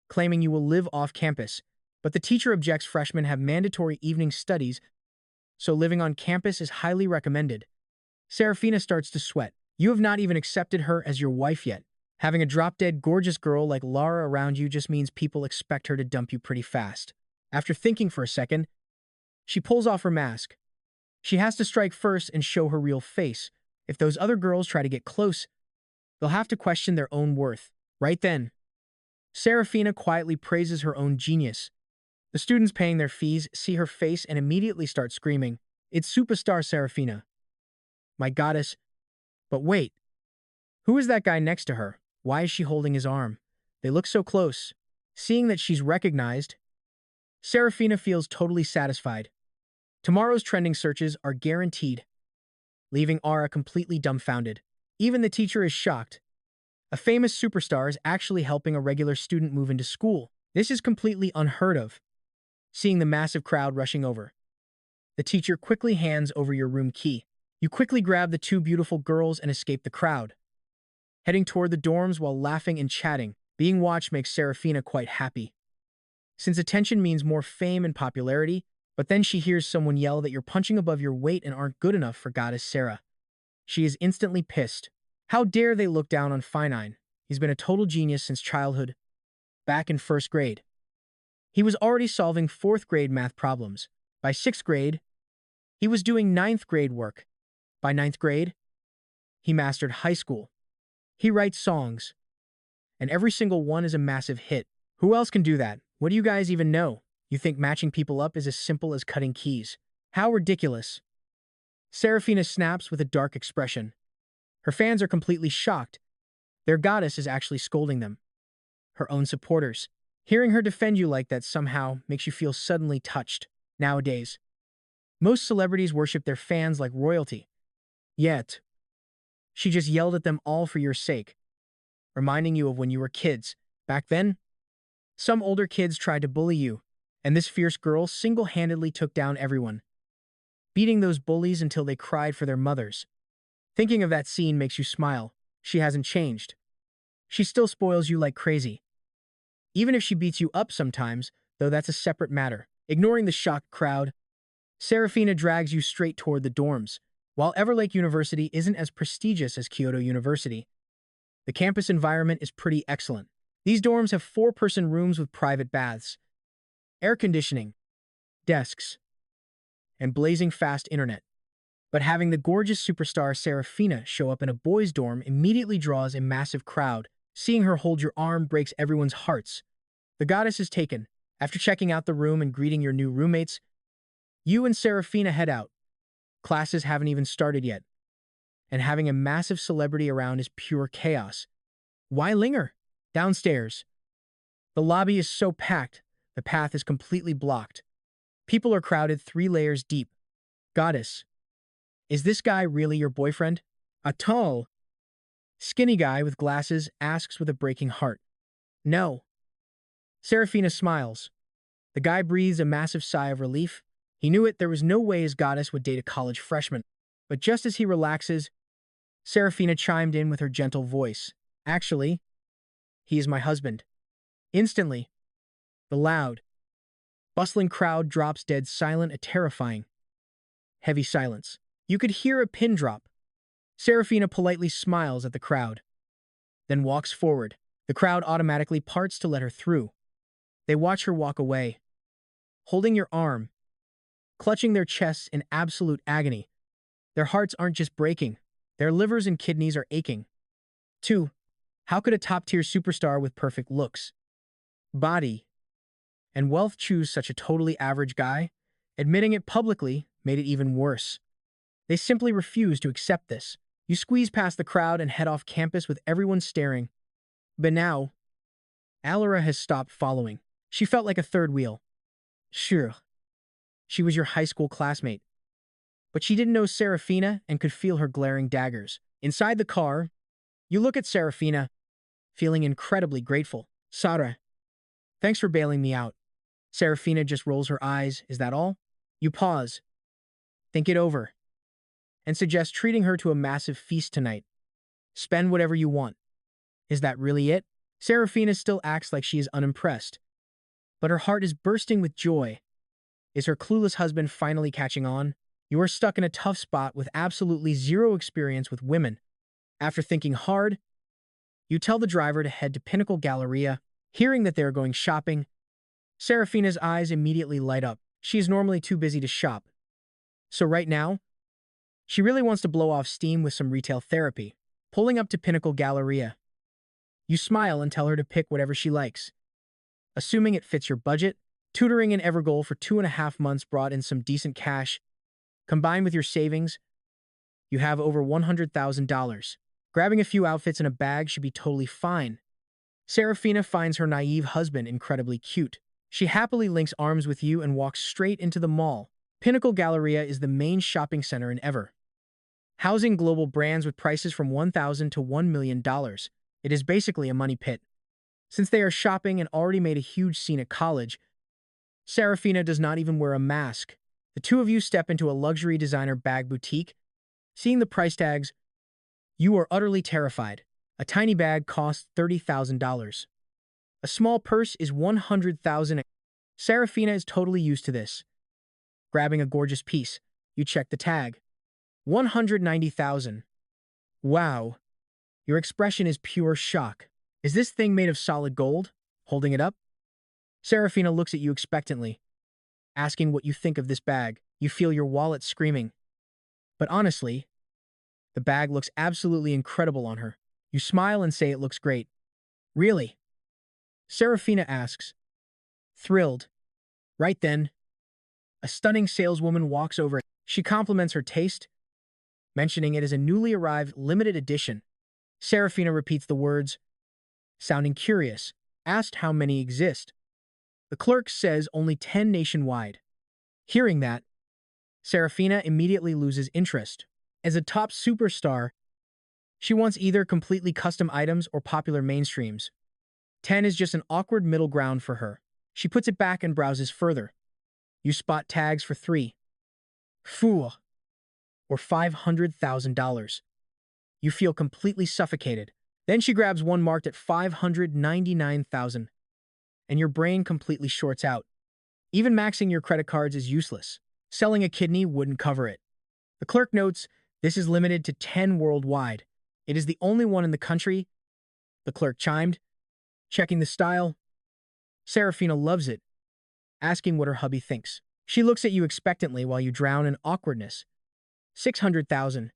claiming you will live off campus, but the teacher objects freshmen have mandatory evening studies, so living on campus is highly recommended. Serafina starts to sweat. You have not even accepted her as your wife yet. Having a drop-dead gorgeous girl like Lara around you just means people expect her to dump you pretty fast. After thinking for a second, she pulls off her mask. She has to strike first and show her real face. If those other girls try to get close, they'll have to question their own worth. Right then, Serafina quietly praises her own genius. The students paying their fees see her face and immediately start screaming, It's superstar Serafina. My goddess. But wait, who is that guy next to her? Why is she holding his arm? They look so close. Seeing that she's recognized, Serafina feels totally satisfied. Tomorrow's trending searches are guaranteed, leaving Ara completely dumbfounded. Even the teacher is shocked. A famous superstar is actually helping a regular student move into school. This is completely unheard of. Seeing the massive crowd rushing over, the teacher quickly hands over your room key. You quickly grab the two beautiful girls and escape the crowd, heading toward the dorms while laughing and chatting. Being watched makes Serafina quite happy, since attention means more fame and popularity, but then she hears someone yell that you're punching above your weight and aren't good enough for Goddess Sarah. She is instantly pissed. How dare they look down on Finine? He's been a total genius since childhood. Back in first grade, he was already solving fourth grade math problems. By sixth grade, he was doing ninth grade work. By ninth grade, he mastered high school. He writes songs, and every single one is a massive hit. Who else can do that? What do you guys even know? You think matching people up is as simple as cutting keys? How ridiculous. Serafina snaps with a dark expression. Her fans are completely shocked. Their goddess is actually scolding them. Her own supporters. Hearing her defend you like that somehow makes you feel suddenly touched. Nowadays, most celebrities worship their fans like royalty. Yet, she just yelled at them all for your sake, reminding you of when you were kids. Back then, some older kids tried to bully you, and this fierce girl single-handedly took down everyone, beating those bullies until they cried for their mothers. Thinking of that scene makes you smile. She hasn't changed. She still spoils you like crazy. Even if she beats you up sometimes, though that's a separate matter. Ignoring the shocked crowd, Serafina drags you straight toward the dorms. While Everlake University isn't as prestigious as Kyoto University, The campus environment is pretty excellent. These dorms have four-person rooms with private baths, air conditioning, desks, and blazing fast internet. But having the gorgeous superstar Serafina show up in a boys' dorm immediately draws a massive crowd. Seeing her hold your arm breaks everyone's hearts. The goddess is taken. After checking out the room and greeting your new roommates, you and Serafina head out. Classes haven't even started yet, and having a massive celebrity around is pure chaos. Why linger? Downstairs. The lobby is so packed, the path is completely blocked. People are crowded 3 layers deep. Goddess, is this guy really your boyfriend? A tall, skinny guy with glasses asks with a breaking heart. No. Serafina smiles. The guy breathes a massive sigh of relief. He knew it, there was no way his goddess would date a college freshman. But just as he relaxes, Serafina chimed in with her gentle voice. Actually, he is my husband. Instantly, the loud, bustling crowd drops dead silent, a terrifying, heavy silence. You could hear a pin drop. Serafina politely smiles at the crowd, then walks forward. The crowd automatically parts to let her through. They watch her walk away, holding your arm, clutching their chests in absolute agony. Their hearts aren't just breaking, their livers and kidneys are aching. 2. How could a top-tier superstar with perfect looks, body, and wealth choose such a totally average guy? Admitting it publicly made it even worse. They simply refuse to accept this. You squeeze past the crowd and head off campus with everyone staring. But now, Alara has stopped following. She felt like a third wheel. Sure, she was your high school classmate. But she didn't know Serafina and could feel her glaring daggers. Inside the car, you look at Serafina, feeling incredibly grateful. Sara, thanks for bailing me out. Serafina just rolls her eyes. Is that all? You pause, think it over, and suggest treating her to a massive feast tonight. Spend whatever you want. Is that really it? Serafina still acts like she is unimpressed, but her heart is bursting with joy. Is her clueless husband finally catching on? You are stuck in a tough spot with absolutely zero experience with women. After thinking hard, you tell the driver to head to Pinnacle Galleria. Hearing that they are going shopping, Serafina's eyes immediately light up. She is normally too busy to shop. So right now, she really wants to blow off steam with some retail therapy. Pulling up to Pinnacle Galleria, you smile and tell her to pick whatever she likes. Assuming it fits your budget, tutoring in Evergoal for 2.5 months brought in some decent cash. Combined with your savings, you have over $100,000. Grabbing a few outfits in a bag should be totally fine. Serafina finds her naive husband incredibly cute. She happily links arms with you and walks straight into the mall. Pinnacle Galleria is the main shopping center in Ever, housing global brands with prices from $1,000 to $1 million. It is basically a money pit. Since they are shopping and already made a huge scene at college, Serafina does not even wear a mask. The two of you step into a luxury designer bag boutique. Seeing the price tags, you are utterly terrified. A tiny bag costs $30,000. A small purse is $100,000. Serafina is totally used to this. Grabbing a gorgeous piece, you check the tag. $190,000. Wow. Your expression is pure shock. Is this thing made of solid gold? Holding it up, Serafina looks at you expectantly, asking what you think of this bag. You feel your wallet screaming. But honestly, the bag looks absolutely incredible on her. You smile and say it looks great. Really? Serafina asks, thrilled. Right then, a stunning saleswoman walks over. She compliments her taste, mentioning it as a newly arrived limited edition. Serafina repeats the words, sounding curious, asked how many exist. The clerk says only 10 nationwide. Hearing that, Serafina immediately loses interest. As a top superstar, she wants either completely custom items or popular mainstreams. 10 is just an awkward middle ground for her. She puts it back and browses further. You spot tags for 3, 4, or $500,000. You feel completely suffocated. Then she grabs one marked at $599,000, and your brain completely shorts out. Even maxing your credit cards is useless. Selling a kidney wouldn't cover it. The clerk notes this is limited to 10 worldwide. It is the only one in the country, The clerk chimed, checking the style. Serafina loves it, asking what her hubby thinks. She looks at you expectantly while you drown in awkwardness. 600,000.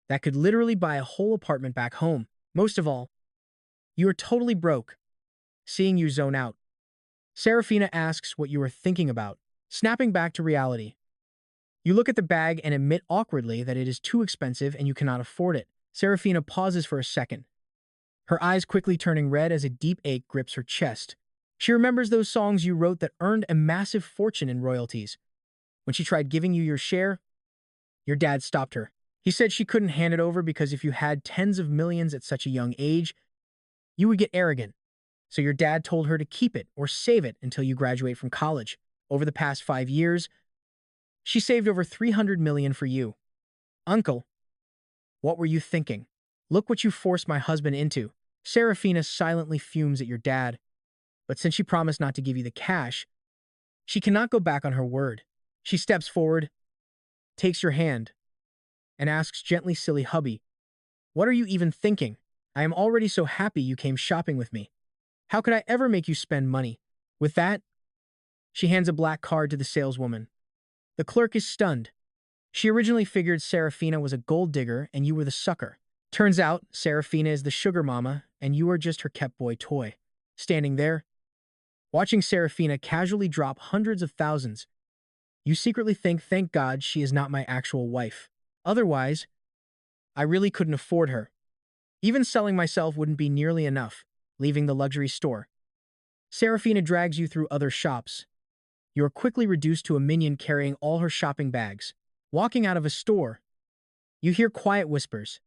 That could literally buy a whole apartment back home. Most of all, you are totally broke. Seeing you zone out, Serafina asks what you are thinking about, snapping back to reality. You look at the bag and admit awkwardly that it is too expensive and you cannot afford it. Serafina pauses for a second, her eyes quickly turning red as a deep ache grips her chest. She remembers those songs you wrote that earned a massive fortune in royalties. When she tried giving you your share, your dad stopped her. He said she couldn't hand it over because if you had tens of millions at such a young age, you would get arrogant. So your dad told her to keep it or save it until you graduate from college. Over the past 5 years, she saved over 300 million for you. Uncle, what were you thinking? Look what you forced my husband into. Serafina silently fumes at your dad, but since she promised not to give you the cash, she cannot go back on her word. She steps forward, takes your hand, and asks gently, silly hubby, what are you even thinking? I am already so happy you came shopping with me. How could I ever make you spend money? With that, she hands a black card to the saleswoman. The clerk is stunned. She originally figured Serafina was a gold digger and you were the sucker. Turns out, Serafina is the sugar mama and you are just her kept boy toy. Standing there, watching Serafina casually drop hundreds of thousands, you secretly think, thank God she is not my actual wife. Otherwise, I really couldn't afford her. Even selling myself wouldn't be nearly enough. Leaving the luxury store, Serafina drags you through other shops. You are quickly reduced to a minion carrying all her shopping bags. Walking out of a store, you hear quiet whispers.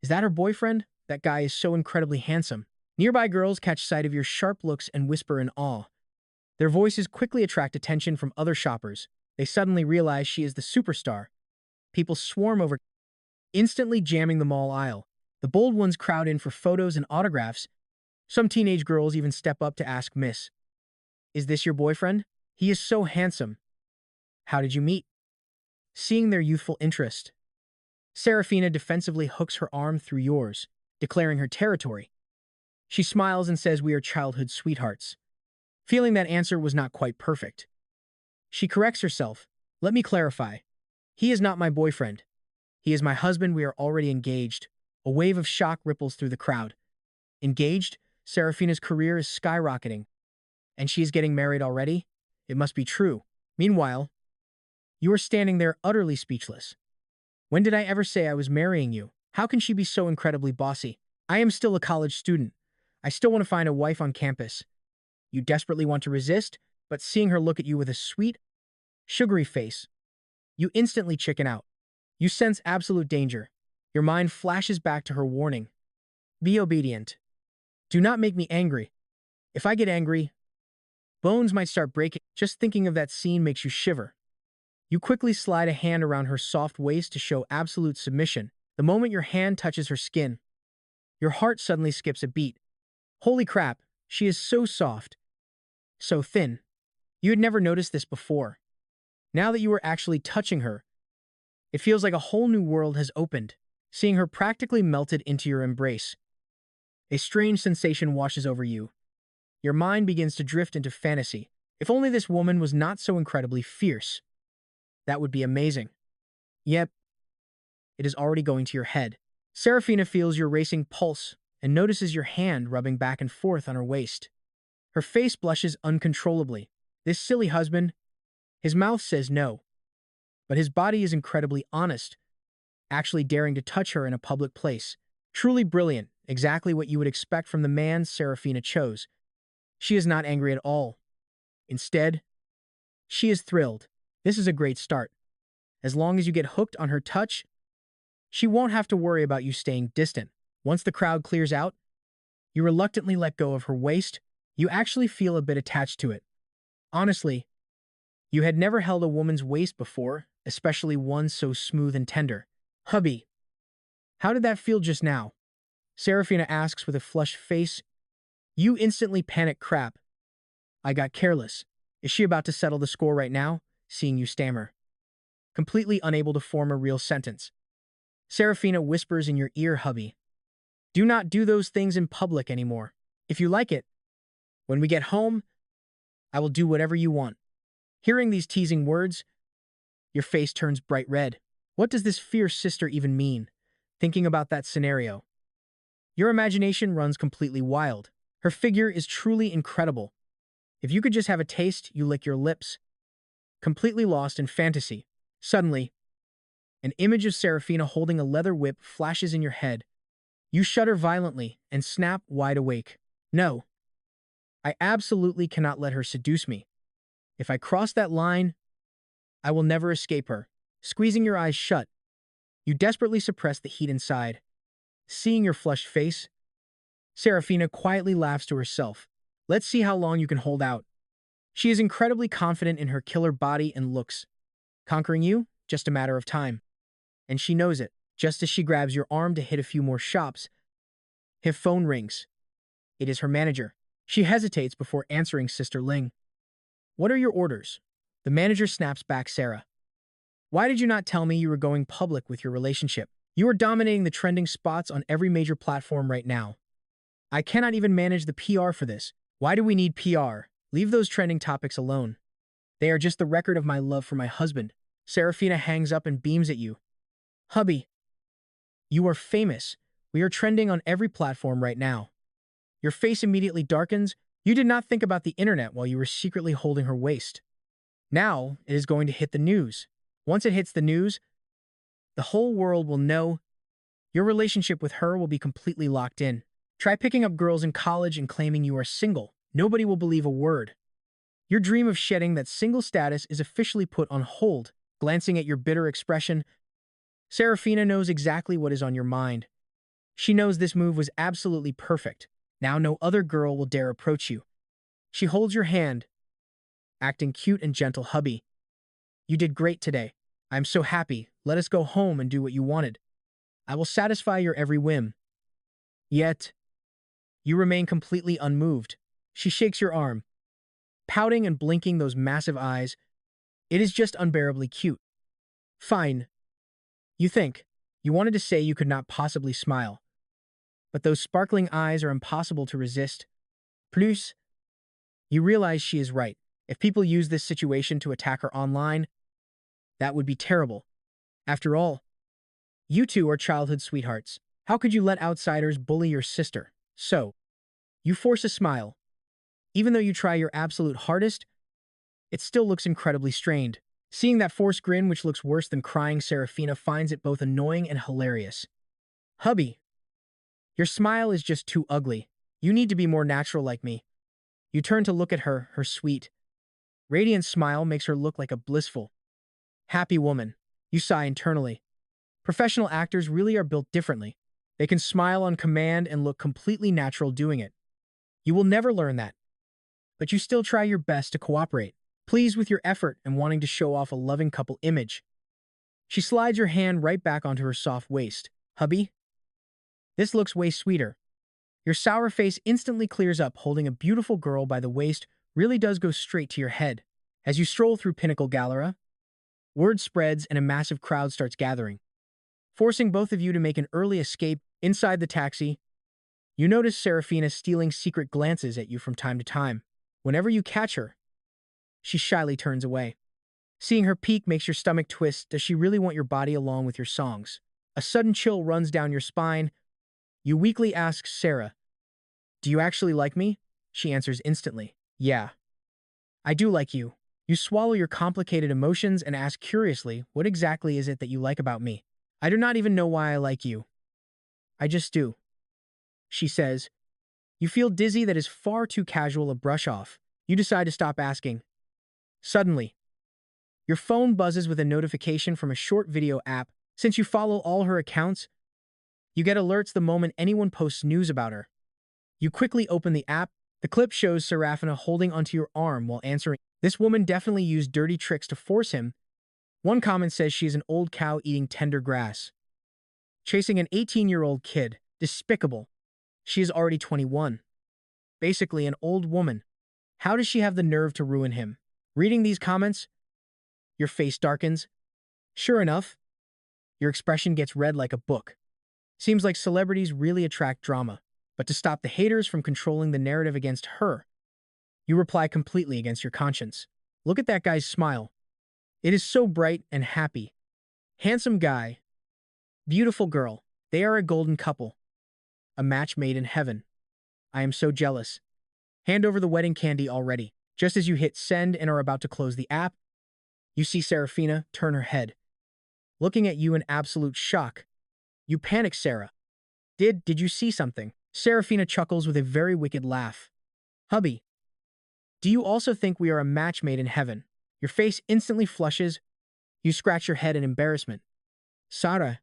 Is that her boyfriend? That guy is so incredibly handsome. Nearby girls catch sight of your sharp looks and whisper in awe. Their voices quickly attract attention from other shoppers. They suddenly realize she is the superstar. People swarm over, instantly jamming the mall aisle. The bold ones crowd in for photos and autographs. Some teenage girls even step up to ask, Miss, is this your boyfriend? He is so handsome. How did you meet? Seeing their youthful interest, Serafina defensively hooks her arm through yours, declaring her territory. She smiles and says we are childhood sweethearts. Feeling that answer was not quite perfect, she corrects herself. Let me clarify. He is not my boyfriend. He is my husband. We are already engaged. A wave of shock ripples through the crowd. Engaged? Serafina's career is skyrocketing. And she is getting married already? It must be true. Meanwhile, you are standing there utterly speechless. When did I ever say I was marrying you? How can she be so incredibly bossy? I am still a college student. I still want to find a wife on campus. You desperately want to resist, but seeing her look at you with a sweet, sugary face, you instantly chicken out. You sense absolute danger. Your mind flashes back to her warning. Be obedient. Do not make me angry. If I get angry, bones might start breaking. Just thinking of that scene makes you shiver. You quickly slide a hand around her soft waist to show absolute submission. The moment your hand touches her skin, your heart suddenly skips a beat. Holy crap, she is so soft, so thin. You had never noticed this before. Now that you are actually touching her, it feels like a whole new world has opened. Seeing her practically melted into your embrace, a strange sensation washes over you. Your mind begins to drift into fantasy. If only this woman was not so incredibly fierce. That would be amazing. Yep, it is already going to your head. Serafina feels your racing pulse and notices your hand rubbing back and forth on her waist. Her face blushes uncontrollably. This silly husband, his mouth says no, but his body is incredibly honest, actually daring to touch her in a public place. Truly brilliant, exactly what you would expect from the man Serafina chose. She is not angry at all. Instead, she is thrilled. This is a great start. As long as you get hooked on her touch, she won't have to worry about you staying distant. Once the crowd clears out, you reluctantly let go of her waist. You actually feel a bit attached to it. Honestly, you had never held a woman's waist before, especially one so smooth and tender. Hubby, how did that feel just now? Serafina asks with a flushed face. You instantly panic. Crap. I got careless. Is she about to settle the score right now? Seeing you stammer, completely unable to form a real sentence. Serafina whispers in your ear, hubby, Do not do those things in public anymore. If you like it, when we get home, I will do whatever you want. Hearing these teasing words, your face turns bright red. What does this fierce sister even mean? Thinking about that scenario, your imagination runs completely wild. Her figure is truly incredible. If you could just have a taste, you lick your lips, completely lost in fantasy. Suddenly, an image of Serafina holding a leather whip flashes in your head. You shudder violently and snap wide awake. No, I absolutely cannot let her seduce me. If I cross that line, I will never escape her. Squeezing your eyes shut, you desperately suppress the heat inside. Seeing your flushed face, Serafina quietly laughs to herself. Let's see how long you can hold out. She is incredibly confident in her killer body and looks. Conquering you? Just a matter of time. And she knows it. Just as she grabs your arm to hit a few more shots, his phone rings. It is her manager. She hesitates before answering Sister Ling. What are your orders? The manager snaps back Sarah. Why did you not tell me you were going public with your relationship? You are dominating the trending spots on every major platform right now. I cannot even manage the PR for this. Why do we need PR? Leave those trending topics alone. They are just the record of my love for my husband. Serafina hangs up and beams at you. Hubby, you are famous. We are trending on every platform right now. Your face immediately darkens. You did not think about the internet while you were secretly holding her waist. Now it is going to hit the news. Once it hits the news, the whole world will know. Your relationship with her will be completely locked in. Try picking up girls in college and claiming you are single. Nobody will believe a word. Your dream of shedding that single status is officially put on hold. Glancing at your bitter expression, Serafina knows exactly what is on your mind. She knows this move was absolutely perfect. Now no other girl will dare approach you. She holds your hand, acting cute and gentle. Hubby, you did great today. I'm so happy. Let us go home and do what you wanted. I will satisfy your every whim. Yet, you remain completely unmoved. She shakes your arm, pouting and blinking those massive eyes. It is just unbearably cute. Fine. You think. You wanted to say you could not possibly smile. But those sparkling eyes are impossible to resist. Plus, you realize she is right. If people use this situation to attack her online, that would be terrible. After all, you two are childhood sweethearts. How could you let outsiders bully your sister? So, you force a smile. Even though you try your absolute hardest, it still looks incredibly strained. Seeing that forced grin, which looks worse than crying, Serafina finds it both annoying and hilarious. Hubby, your smile is just too ugly. You need to be more natural like me. You turn to look at her. Her sweet, radiant smile makes her look like a blissful, happy woman. You sigh internally. Professional actors really are built differently. They can smile on command and look completely natural doing it. You will never learn that. But you still try your best to cooperate, pleased with your effort and wanting to show off a loving couple image. She slides your hand right back onto her soft waist. Hubby, this looks way sweeter. Your sour face instantly clears up. Holding a beautiful girl by the waist really does go straight to your head. As you stroll through Pinnacle Gallery, word spreads and a massive crowd starts gathering, forcing both of you to make an early escape. Inside the taxi, you notice Serafina stealing secret glances at you from time to time. Whenever you catch her, she shyly turns away. Seeing her peek makes your stomach twist. Does she really want your body along with your songs? A sudden chill runs down your spine. You weakly ask Sarah, "Do you actually like me?" She answers instantly, "Yeah, I do like you." You swallow your complicated emotions and ask curiously, "What exactly is it that you like about me?" "I do not even know why I like you. I just do," she says. You feel dizzy. That is far too casual a brush off. You decide to stop asking. Suddenly, your phone buzzes with a notification from a short video app. Since you follow all her accounts, you get alerts the moment anyone posts news about her. You quickly open the app. The clip shows Serafina holding onto your arm while answering. This woman definitely used dirty tricks to force him. One comment says she is an old cow eating tender grass, chasing an 18-year-old kid. Despicable. She is already 21. Basically an old woman. How does she have the nerve to ruin him? Reading these comments, your face darkens. Sure enough, your expression gets read like a book. Seems like celebrities really attract drama. But to stop the haters from controlling the narrative against her, you reply completely against your conscience. Look at that guy's smile. It is so bright and happy. Handsome guy. Beautiful girl. They are a golden couple. A match made in heaven. I am so jealous. Hand over the wedding candy already. Just as you hit send and are about to close the app, you see Serafina turn her head, looking at you in absolute shock. You panic, Sarah. Did you see something? Serafina chuckles with a very wicked laugh. Hubby, do you also think we are a match made in heaven? Your face instantly flushes. You scratch your head in embarrassment. Sarah,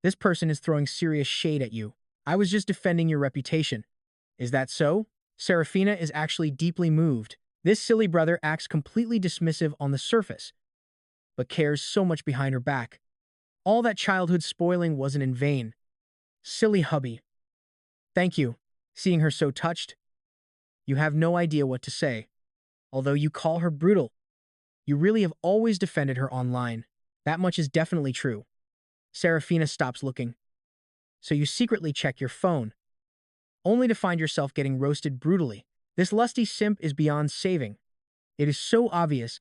this person is throwing serious shade at you. I was just defending your reputation. Is that so? Serafina is actually deeply moved. This silly brother acts completely dismissive on the surface, but cares so much behind her back. All that childhood spoiling wasn't in vain. Silly hubby. Thank you. Seeing her so touched, you have no idea what to say. Although you call her brutal, you really have always defended her online. That much is definitely true. Serafina stops looking. So you secretly check your phone, only to find yourself getting roasted brutally. This lusty simp is beyond saving. It is so obvious,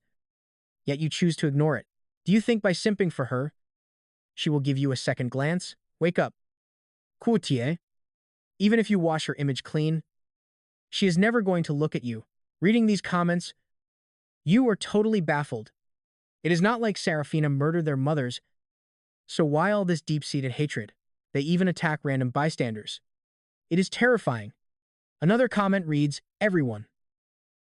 yet you choose to ignore it. Do you think by simping for her, she will give you a second glance? Wake up. Courtier. Even if you wash her image clean, she is never going to look at you. Reading these comments, you are totally baffled. It is not like Serafina murdered their mothers, so why all this deep-seated hatred? They even attack random bystanders. It is terrifying. Another comment reads, everyone.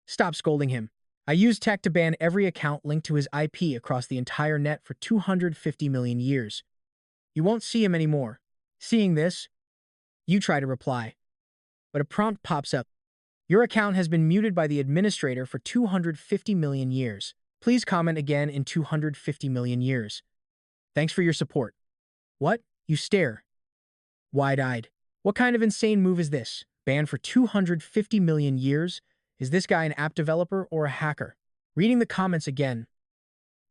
Stop scolding him. I used tech to ban every account linked to his IP across the entire net for 250 million years. You won't see him anymore. Seeing this, you try to reply, but a prompt pops up. Your account has been muted by the administrator for 250 million years. Please comment again in 250 million years. Thanks for your support. What? You stare. Wide-eyed. What kind of insane move is this? Banned for 250 million years? Is this guy an app developer or a hacker? Reading the comments again.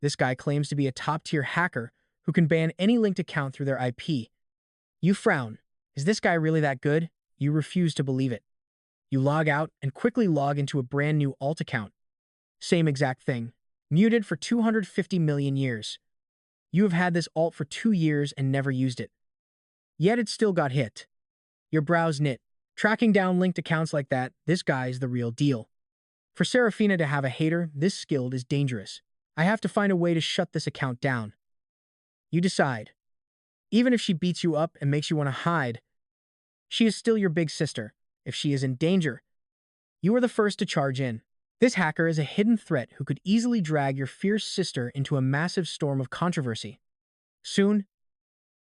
This guy claims to be a top-tier hacker who can ban any linked account through their IP. You frown. Is this guy really that good? You refuse to believe it. You log out and quickly log into a brand new alt account. Same exact thing. Muted for 250 million years. You have had this alt for 2 years and never used it. Yet it still got hit. Your brows knit. Tracking down linked accounts like that, this guy's the real deal. For Serafina to have a hater this skilled is dangerous. I have to find a way to shut this account down. You decide. Even if she beats you up and makes you want to hide, she is still your big sister. If she is in danger, you are the first to charge in. This hacker is a hidden threat who could easily drag your fierce sister into a massive storm of controversy. Soon,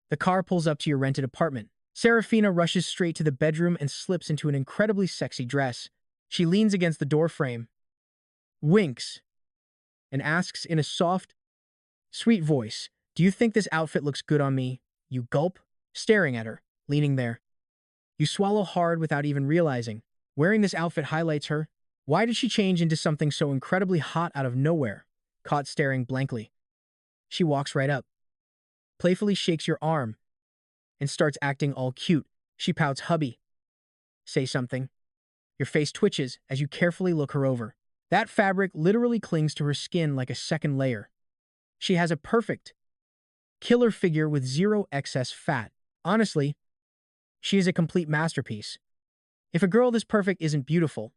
the car pulls up to your rented apartment. Serafina rushes straight to the bedroom and slips into an incredibly sexy dress. She leans against the doorframe, winks, and asks in a soft, sweet voice, "Do you think this outfit looks good on me?" You gulp, staring at her, leaning there. You swallow hard without even realizing. Wearing this outfit highlights her. Why did she change into something so incredibly hot out of nowhere? Caught staring blankly, she walks right up, playfully shakes your arm, and starts acting all cute. She pouts, "Hubby, say something." Your face twitches as you carefully look her over. That fabric literally clings to her skin like a second layer. She has a perfect, killer figure with zero excess fat. Honestly, she is a complete masterpiece. If a girl this perfect isn't beautiful,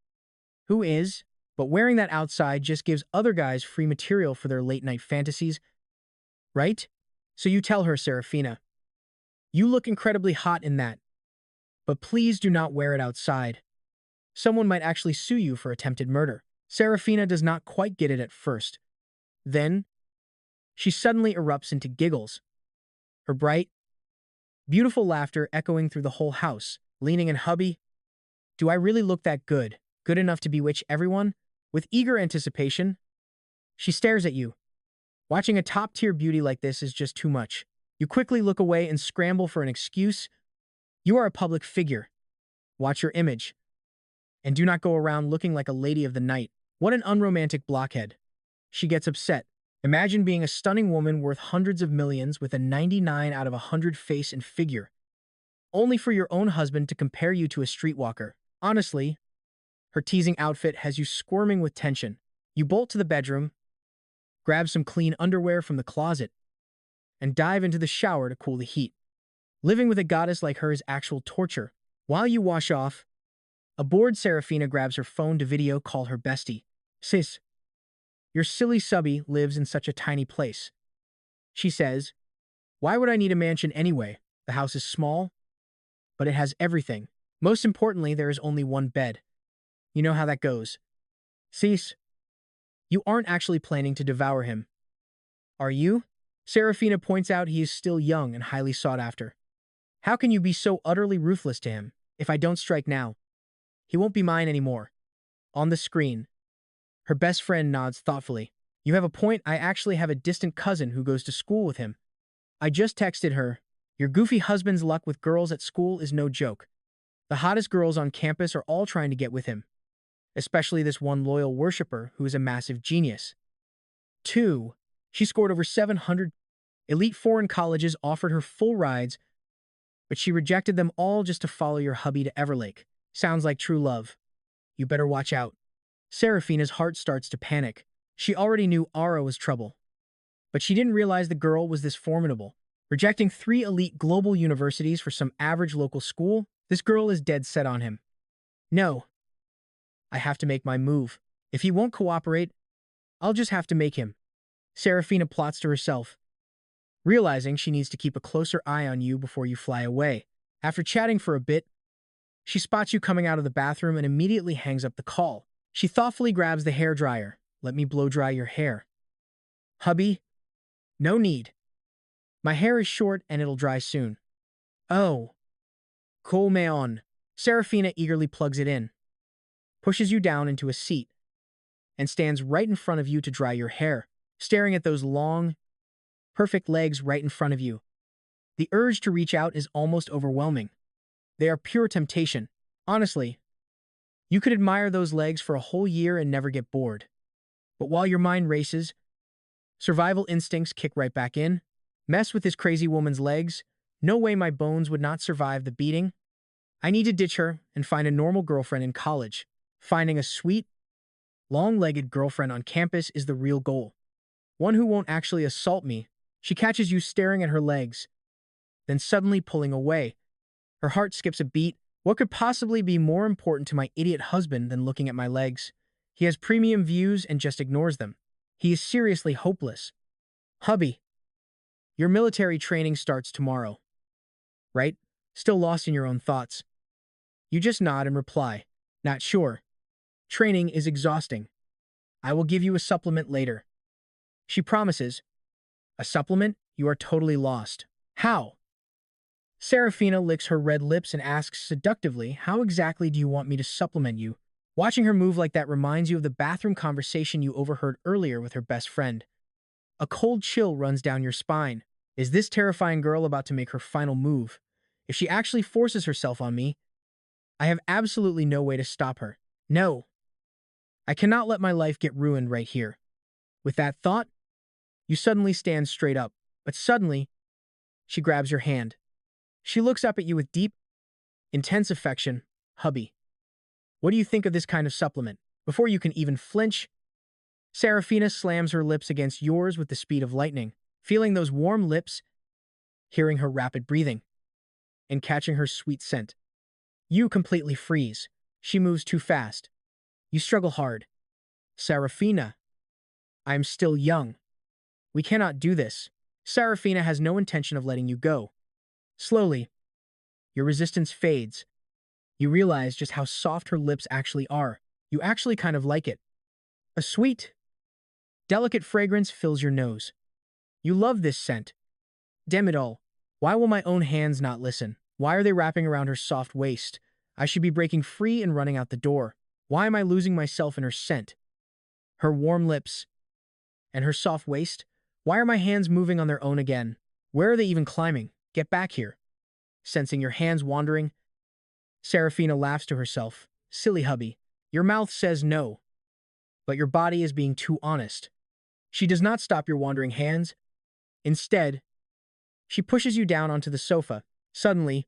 who is? But wearing that outside just gives other guys free material for their late-night fantasies, right? So you tell her, Serafina, you look incredibly hot in that, but please do not wear it outside. Someone might actually sue you for attempted murder. Serafina does not quite get it at first. Then, she suddenly erupts into giggles. Her bright, beautiful laughter echoing through the whole house. Leaning in, "Hubby, do I really look that good? Good enough to bewitch everyone?" With eager anticipation, she stares at you. Watching a top-tier beauty like this is just too much. You quickly look away and scramble for an excuse. You are a public figure. Watch your image. And do not go around looking like a lady of the night. What an unromantic blockhead. She gets upset. Imagine being a stunning woman worth hundreds of millions with a 99 out of 100 face and figure. only for your own husband to compare you to a streetwalker. Honestly, her teasing outfit has you squirming with tension. You bolt to the bedroom, grab some clean underwear from the closet, and dive into the shower to cool the heat. Living with a goddess like her is actual torture. While you wash off, a bored Serafina grabs her phone to video call her bestie. Sis, your silly subby lives in such a tiny place. She says, why would I need a mansion anyway? The house is small, but it has everything. Most importantly, there is only one bed. You know how that goes. Sis, you aren't actually planning to devour him. Are you? Serafina points out he is still young and highly sought after. How can you be so utterly ruthless to him? If I don't strike now, he won't be mine anymore. On the screen, her best friend nods thoughtfully. You have a point. I actually have a distant cousin who goes to school with him. I just texted her. Your goofy husband's luck with girls at school is no joke. The hottest girls on campus are all trying to get with him, especially this one loyal worshiper who is a massive genius. 2. She scored over 700. Elite foreign colleges offered her full rides, but she rejected them all just to follow your hubby to Everlake. Sounds like true love. You better watch out. Serafina's heart starts to panic. She already knew Ara was trouble, but she didn't realize the girl was this formidable. Rejecting 3 elite global universities for some average local school, this girl is dead set on him. No. I have to make my move. If he won't cooperate, I'll just have to make him. Serafina plots to herself, realizing she needs to keep a closer eye on you before you fly away. After chatting for a bit, she spots you coming out of the bathroom and immediately hangs up the call. She thoughtfully grabs the hairdryer. Let me blow dry your hair. Hubby? No need. My hair is short and it'll dry soon. Oh. Cool on. Serafina eagerly plugs it in, pushes you down into a seat, and stands right in front of you to dry your hair, staring at those long, perfect legs right in front of you. The urge to reach out is almost overwhelming. They are pure temptation. Honestly, you could admire those legs for a whole year and never get bored. But while your mind races, survival instincts kick right back in. Mess with this crazy woman's legs. No way my bones would not survive the beating. I need to ditch her and find a normal girlfriend in college. Finding a sweet, long-legged girlfriend on campus is the real goal. One who won't actually assault me. She catches you staring at her legs, then suddenly pulling away. Her heart skips a beat. What could possibly be more important to my idiot husband than looking at my legs? He has premium views and just ignores them. He is seriously hopeless. Hubby, your military training starts tomorrow, right? Still lost in your own thoughts. You just nod and reply, not sure. Training is exhausting. I will give you a supplement later. She promises. A supplement? You are totally lost. How? Serafina licks her red lips and asks seductively, how exactly do you want me to supplement you? Watching her move like that reminds you of the bathroom conversation you overheard earlier with her best friend. A cold chill runs down your spine. Is this terrifying girl about to make her final move? If she actually forces herself on me, I have absolutely no way to stop her. No. I cannot let my life get ruined right here. With that thought, you suddenly stand straight up, but suddenly, she grabs your hand. She looks up at you with deep, intense affection. Hubby, what do you think of this kind of supplement? Before you can even flinch, Serafina slams her lips against yours with the speed of lightning, feeling those warm lips, hearing her rapid breathing, and catching her sweet scent. You completely freeze. She moves too fast. You struggle hard. Serafina, I am still young. We cannot do this. Serafina has no intention of letting you go. Slowly, your resistance fades. You realize just how soft her lips actually are. You actually kind of like it. A sweet, delicate fragrance fills your nose. You love this scent. Damn it all. Why will my own hands not listen? Why are they wrapping around her soft waist? I should be breaking free and running out the door. Why am I losing myself in her scent? Her warm lips and her soft waist? Why are my hands moving on their own again? Where are they even climbing? Get back here. Sensing your hands wandering, Serafina laughs to herself. Silly hubby. Your mouth says no, but your body is being too honest. She does not stop your wandering hands. Instead, she pushes you down onto the sofa. Suddenly,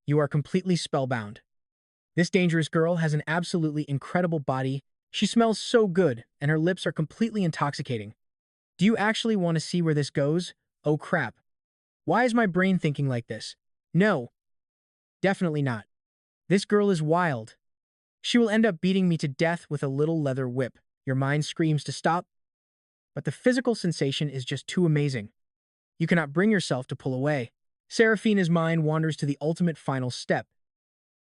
You are completely spellbound. This dangerous girl has an absolutely incredible body. She smells so good, and her lips are completely intoxicating. Do you actually want to see where this goes? Oh crap. Why is my brain thinking like this? No, definitely not. This girl is wild. She will end up beating me to death with a little leather whip. Your mind screams to stop, but the physical sensation is just too amazing. You cannot bring yourself to pull away. Seraphina's mind wanders to the ultimate final step,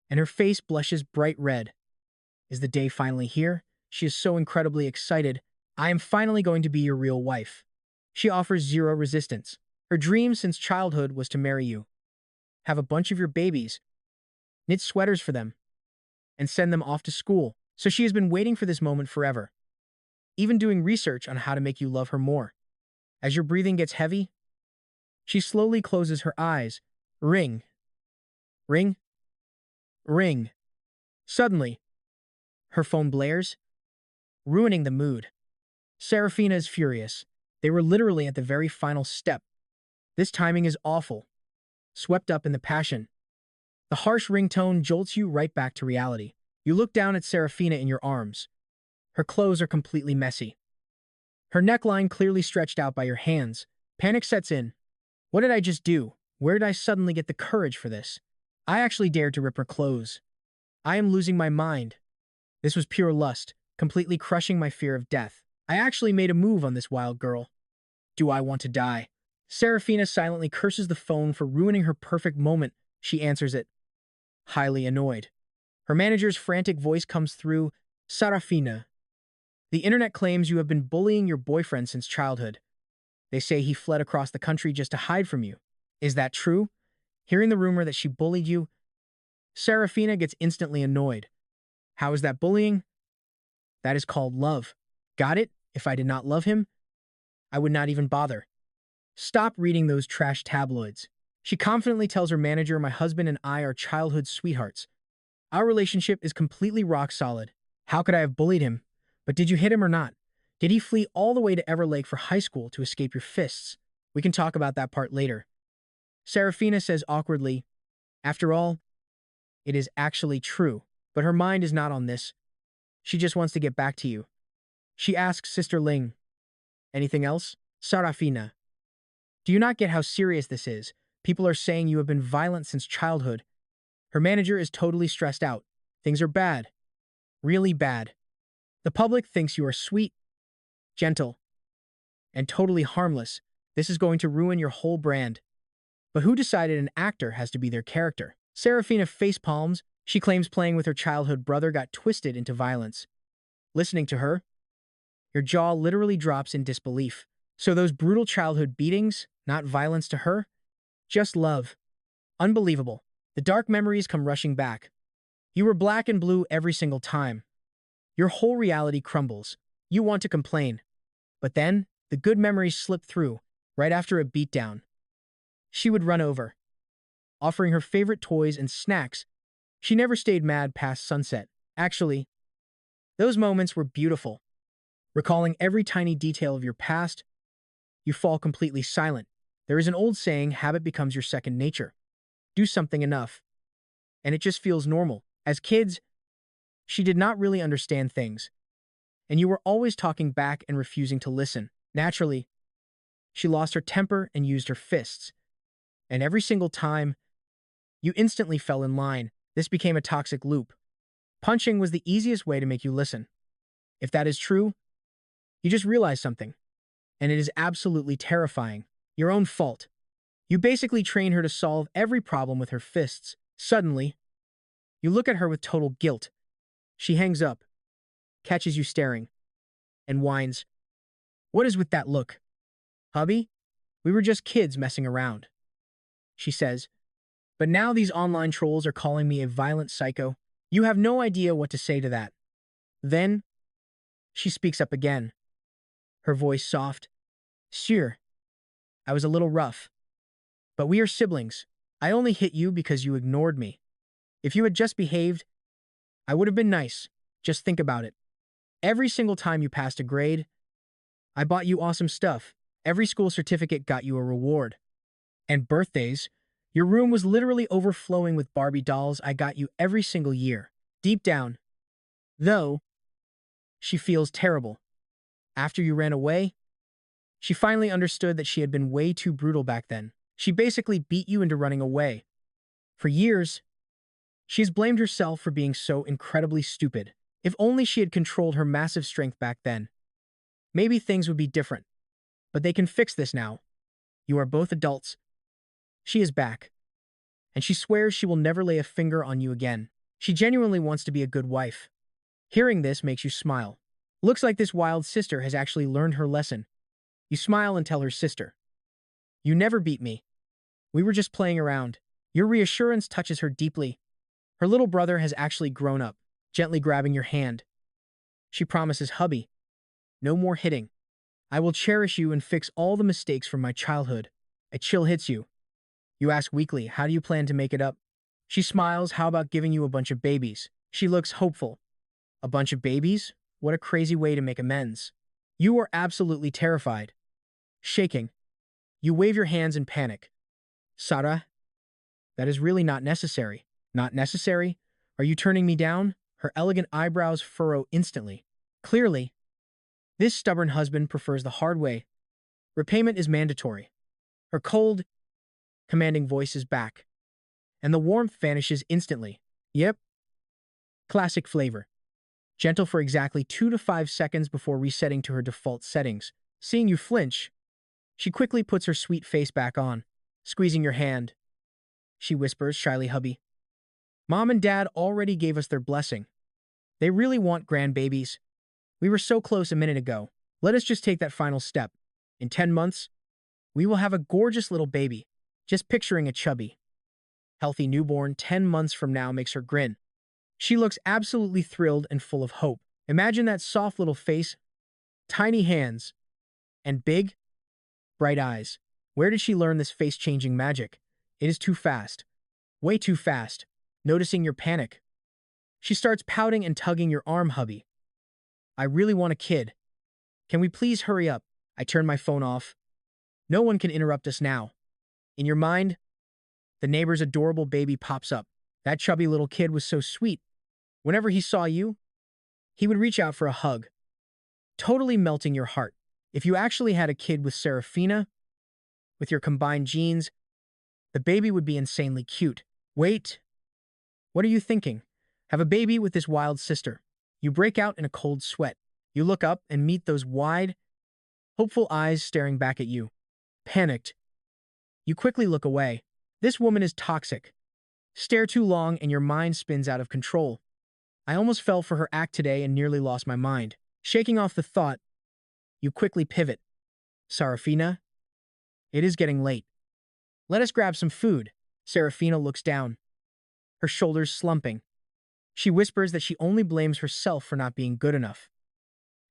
and her face blushes bright red. Is the day finally here? She is so incredibly excited. I am finally going to be your real wife. She offers zero resistance. Her dream since childhood was to marry you, have a bunch of your babies, knit sweaters for them, and send them off to school. So she has been waiting for this moment forever, even doing research on how to make you love her more. As your breathing gets heavy, she slowly closes her eyes. Ring, ring, ring. Suddenly, her phone blares, ruining the mood. Seraphina is furious. They were literally at the very final step. This timing is awful. Swept up in the passion, the harsh ringtone jolts you right back to reality. You look down at Seraphina in your arms. Her clothes are completely messy, her neckline clearly stretched out by your hands. Panic sets in. What did I just do? Where did I suddenly get the courage for this? I actually dared to rip her clothes. I am losing my mind. This was pure lust, completely crushing my fear of death. I actually made a move on this wild girl. Do I want to die? Seraphina silently curses the phone for ruining her perfect moment. She answers it, highly annoyed. Her manager's frantic voice comes through. Seraphina, the internet claims you have been bullying your boyfriend since childhood. They say he fled across the country just to hide from you. Is that true? Hearing the rumor that she bullied you, Seraphina gets instantly annoyed. How is that bullying? That is called love. Got it? If I did not love him, I would not even bother. Stop reading those trash tabloids. She confidently tells her manager, my husband and I are childhood sweethearts. Our relationship is completely rock solid. How could I have bullied him? But did you hit him or not? Did he flee all the way to Everlake for high school to escape your fists? We can talk about that part later. Seraphina says awkwardly, after all, it is actually true. But her mind is not on this. She just wants to get back to you. She asks Sister Ling, anything else? Seraphina, do you not get how serious this is? People are saying you have been violent since childhood. Her manager is totally stressed out. Things are bad. Really bad. The public thinks you are sweet, gentle, and totally harmless. This is going to ruin your whole brand. But who decided an actor has to be their character? Seraphina facepalms. She claims playing with her childhood brother got twisted into violence. Listening to her, your jaw literally drops in disbelief. So those brutal childhood beatings, not violence to her, just love. Unbelievable. The dark memories come rushing back. You were black and blue every single time. Your whole reality crumbles. You want to complain. But then, the good memories slip through, right after a beatdown. She would run over, offering her favorite toys and snacks. She never stayed mad past sunset. Actually, those moments were beautiful. Recalling every tiny detail of your past, you fall completely silent. There is an old saying, habit becomes your second nature. Do something enough, and it just feels normal. As kids, she did not really understand things, and you were always talking back and refusing to listen. Naturally, she lost her temper and used her fists, and every single time, you instantly fell in line. This became a toxic loop. Punching was the easiest way to make you listen. If that is true, you just realized something, and it is absolutely terrifying. Your own fault. You basically train her to solve every problem with her fists. Suddenly, you look at her with total guilt. She hangs up, catches you staring, and whines. What is with that look? Hubby? We were just kids messing around, she says. But now these online trolls are calling me a violent psycho. You have no idea what to say to that. Then, she speaks up again, her voice soft. Sure, I was a little rough, but we are siblings. I only hit you because you ignored me. If you had just behaved, I would have been nice. Just think about it. Every single time you passed a grade, I bought you awesome stuff. Every school certificate got you a reward. And birthdays, Your room was literally overflowing with Barbie dolls I got you every single year. Deep down, though, she feels terrible. After you ran away, she finally understood that she had been way too brutal back then. She basically beat you into running away. For years, she has blamed herself for being so incredibly stupid. If only she had controlled her massive strength back then, maybe things would be different. But they can fix this now. You are both adults. She is back, and she swears she will never lay a finger on you again. She genuinely wants to be a good wife. Hearing this makes you smile. Looks like this wild sister has actually learned her lesson. You smile and tell her sister, "You never beat me. We were just playing around." Your reassurance touches her deeply. Her little brother has actually grown up, gently grabbing your hand. She promises, "Hubby, no more hitting. I will cherish you and fix all the mistakes from my childhood." A chill hits you. You ask weakly, "How do you plan to make it up?" She smiles, "How about giving you a bunch of babies?" She looks hopeful. A bunch of babies? What a crazy way to make amends. You are absolutely terrified. Shaking. You wave your hands in panic. "Sarah, that is really not necessary." "Not necessary? Are you turning me down?" Her elegant eyebrows furrow instantly. Clearly, this stubborn husband prefers the hard way. Repayment is mandatory. Her cold, commanding voice is back, and the warmth vanishes instantly. Yep. Classic flavor. Gentle for exactly 2 to 5 seconds before resetting to her default settings. Seeing you flinch, she quickly puts her sweet face back on, squeezing your hand. She whispers shyly, "Hubby, Mom and Dad already gave us their blessing. They really want grandbabies. We were so close a minute ago. Let us just take that final step. In 10 months, we will have a gorgeous little baby." Just picturing a chubby, healthy newborn 10 months from now makes her grin. She looks absolutely thrilled and full of hope. Imagine that soft little face, tiny hands, and big, bright eyes. Where did she learn this face-changing magic? It is too fast. Way too fast. Noticing your panic, she starts pouting and tugging your arm. "Hubby, I really want a kid. Can we please hurry up?" I turn my phone off. No one can interrupt us now. In your mind, the neighbor's adorable baby pops up. That chubby little kid was so sweet. Whenever he saw you, he would reach out for a hug, totally melting your heart. If you actually had a kid with Serafina, with your combined genes, the baby would be insanely cute. Wait, what are you thinking? Have a baby with this wild sister. You break out in a cold sweat. You look up and meet those wide, hopeful eyes staring back at you. Panicked, you quickly look away. This woman is toxic. Stare too long and your mind spins out of control. I almost fell for her act today and nearly lost my mind. Shaking off the thought, you quickly pivot. "Serafina, it is getting late. Let us grab some food." Serafina looks down, her shoulders slumping. She whispers that she only blames herself for not being good enough,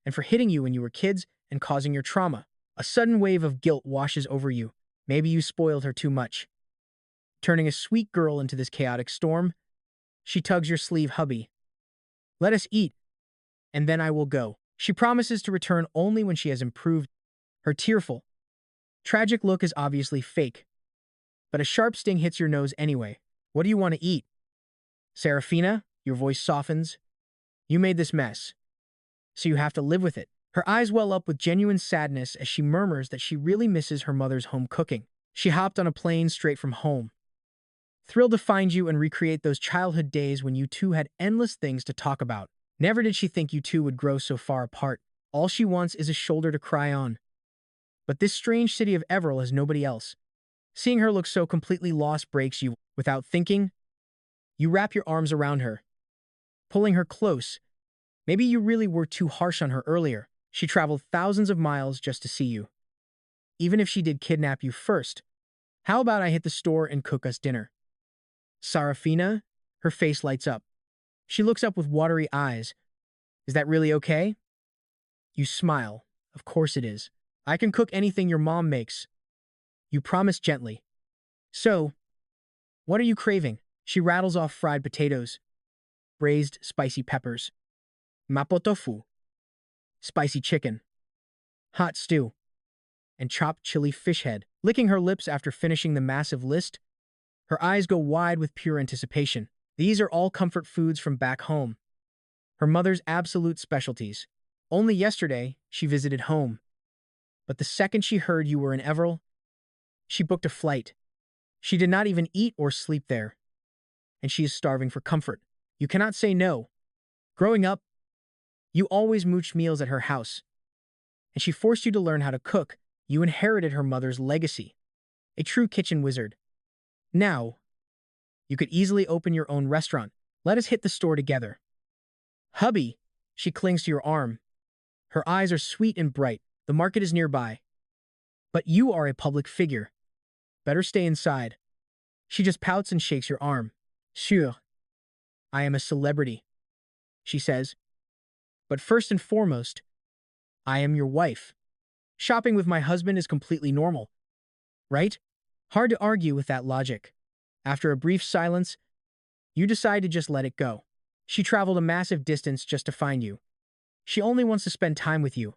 and for hitting you when you were kids and causing your trauma. A sudden wave of guilt washes over you. Maybe you spoiled her too much, turning a sweet girl into this chaotic storm. She tugs your sleeve. "Hubby, let us eat, and then I will go." She promises to return only when she has improved. Her tearful, tragic look is obviously fake, but a sharp sting hits your nose anyway. "What do you want to eat?" "Serafina," your voice softens. "You made this mess, so you have to live with it." Her eyes well up with genuine sadness as she murmurs that she really misses her mother's home cooking. She hopped on a plane straight from home, thrilled to find you and recreate those childhood days when you two had endless things to talk about. Never did she think you two would grow so far apart. All she wants is a shoulder to cry on. But this strange city of Everil has nobody else. Seeing her look so completely lost breaks you. Without thinking, you wrap your arms around her, pulling her close. Maybe you really were too harsh on her earlier. She traveled thousands of miles just to see you. Even if she did kidnap you first, how about I hit the store and cook us dinner? Sarafina, her face lights up. She looks up with watery eyes. "Is that really okay?" You smile. "Of course it is. I can cook anything your mom makes." You promise gently. "So, what are you craving?" She rattles off fried potatoes, braised spicy peppers, mapo tofu, spicy chicken, hot stew, and chopped chili fish head. Licking her lips after finishing the massive list, Her eyes go wide with pure anticipation. These are all comfort foods from back home. Her mother's absolute specialties. Only yesterday, she visited home. But the second she heard you were in Everil, she booked a flight. She did not even eat or sleep there. And she is starving for comfort. You cannot say no. Growing up, you always mooched meals at her house. And she forced you to learn how to cook. You inherited her mother's legacy. A true kitchen wizard. Now, you could easily open your own restaurant. Let us hit the store together. Hubby, she clings to your arm. Her eyes are sweet and bright. The market is nearby. But you are a public figure. Better stay inside. She just pouts and shakes your arm. Sure, I am a celebrity, she says. But first and foremost, I am your wife. Shopping with my husband is completely normal, right? Hard to argue with that logic. After a brief silence, you decide to just let it go. She traveled a massive distance just to find you. She only wants to spend time with you.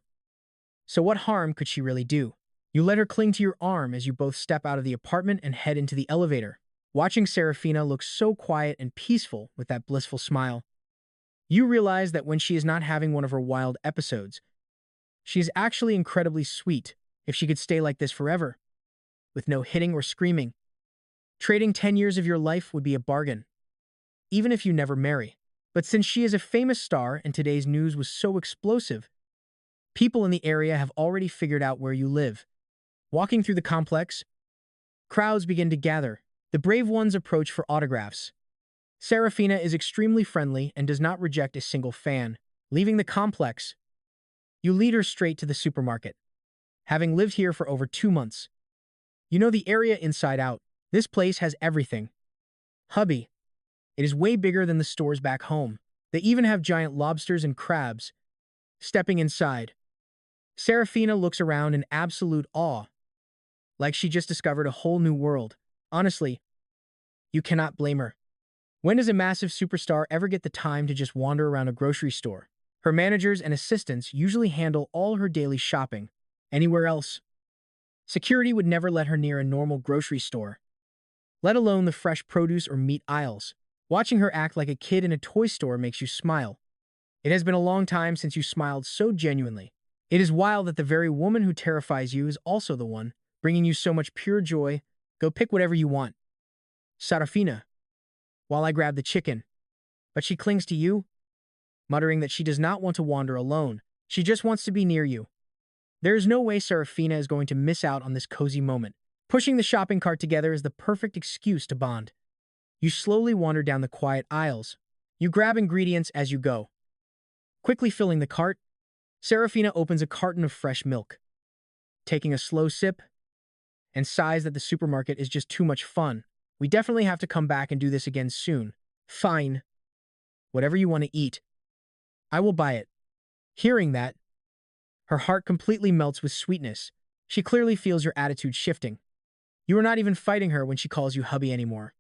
So what harm could she really do? You let her cling to your arm as you both step out of the apartment and head into the elevator. Watching Serafina look so quiet and peaceful with that blissful smile, you realize that when she is not having one of her wild episodes, she is actually incredibly sweet. If she could stay like this forever, with no hitting or screaming, trading 10 years of your life would be a bargain, even if you never marry. But since she is a famous star and today's news was so explosive, people in the area have already figured out where you live. Walking through the complex, crowds begin to gather. The brave ones approach for autographs. Serafina is extremely friendly and does not reject a single fan. Leaving the complex, you lead her straight to the supermarket. Having lived here for over 2 months, you know the area inside out. This place has everything. Hubby, it is way bigger than the stores back home. They even have giant lobsters and crabs. Stepping inside, Serafina looks around in absolute awe, like she just discovered a whole new world. Honestly, you cannot blame her. When does a massive superstar ever get the time to just wander around a grocery store? Her managers and assistants usually handle all her daily shopping. Anywhere else, security would never let her near a normal grocery store, let alone the fresh produce or meat aisles. Watching her act like a kid in a toy store makes you smile. It has been a long time since you smiled so genuinely. It is wild that the very woman who terrifies you is also the one bringing you so much pure joy. Go pick whatever you want, Serafina, while I grab the chicken. But she clings to you, muttering that she does not want to wander alone. She just wants to be near you. There is no way Serafina is going to miss out on this cozy moment. Pushing the shopping cart together is the perfect excuse to bond. You slowly wander down the quiet aisles. You grab ingredients as you go. Quickly filling the cart, Serafina opens a carton of fresh milk. Taking a slow sip, and sighs that the supermarket is just too much fun. We definitely have to come back and do this again soon. Fine. Whatever you want to eat, I will buy it. Hearing that, her heart completely melts with sweetness. She clearly feels your attitude shifting. You are not even fighting her when she calls you hubby anymore,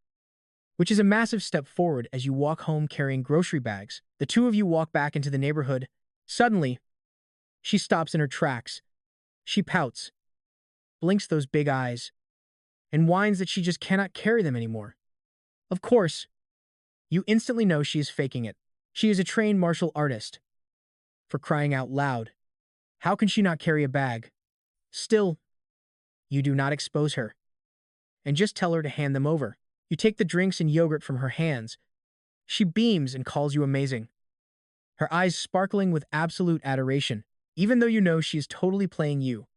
which is a massive step forward as you walk home carrying grocery bags. The two of you walk back into the neighborhood. Suddenly, she stops in her tracks. She pouts, blinks those big eyes, and whines that she just cannot carry them anymore. Of course, you instantly know she is faking it. She is a trained martial artist. For crying out loud, how can she not carry a bag? Still, you do not expose her, and just tell her to hand them over. You take the drinks and yogurt from her hands. She beams and calls you amazing, her eyes sparkling with absolute adoration, even though you know she is totally playing you.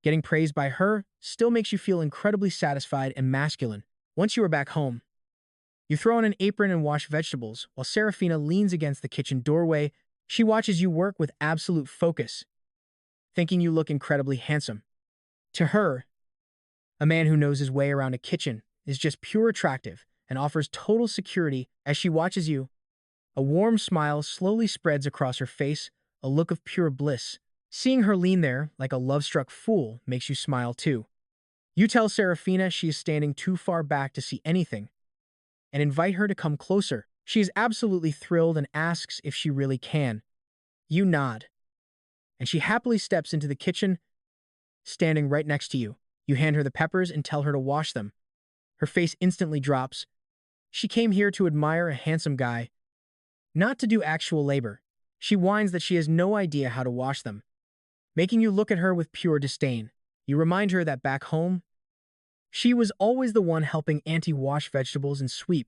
Getting praised by her still makes you feel incredibly satisfied and masculine. Once you are back home, you throw on an apron and wash vegetables while Serafina leans against the kitchen doorway. She watches you work with absolute focus, thinking you look incredibly handsome. To her, a man who knows his way around a kitchen is just pure attractive and offers total security. As she watches you, a warm smile slowly spreads across her face, a look of pure bliss. Seeing her lean there like a love-struck fool makes you smile too. You tell Serafina she is standing too far back to see anything and invite her to come closer. She is absolutely thrilled and asks if she really can. You nod, and she happily steps into the kitchen, standing right next to you. You hand her the peppers and tell her to wash them. Her face instantly drops. She came here to admire a handsome guy, not to do actual labor. She whines that she has no idea how to wash them, making you look at her with pure disdain. You remind her that back home, she was always the one helping Auntie wash vegetables and sweep.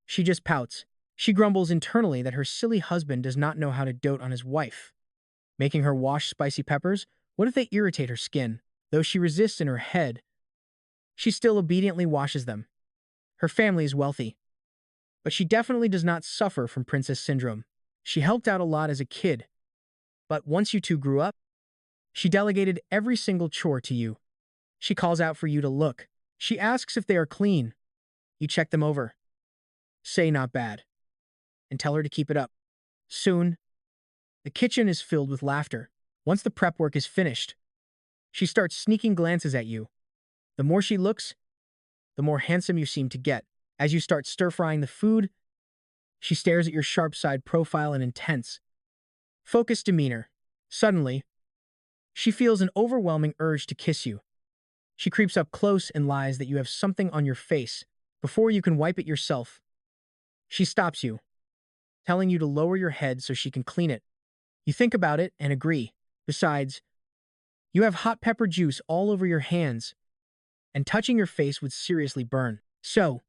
She just pouts. She grumbles internally that her silly husband does not know how to dote on his wife, making her wash spicy peppers. What if they irritate her skin? Though she resists in her head, she still obediently washes them. Her family is wealthy, but she definitely does not suffer from princess syndrome. She helped out a lot as a kid, but once you two grew up, she delegated every single chore to you. She calls out for you to look. She asks if they are clean. You check them over. Say not bad, and tell her to keep it up. Soon, the kitchen is filled with laughter. Once the prep work is finished, she starts sneaking glances at you. The more she looks, the more handsome you seem to get. As you start stir-frying the food, she stares at your sharp-side profile and intense, focused demeanor. Suddenly, she feels an overwhelming urge to kiss you. She creeps up close and lies that you have something on your face before you can wipe it yourself. She stops you, telling you to lower your head so she can clean it. You think about it and agree. Besides, you have hot pepper juice all over your hands, and touching your face would seriously burn. So,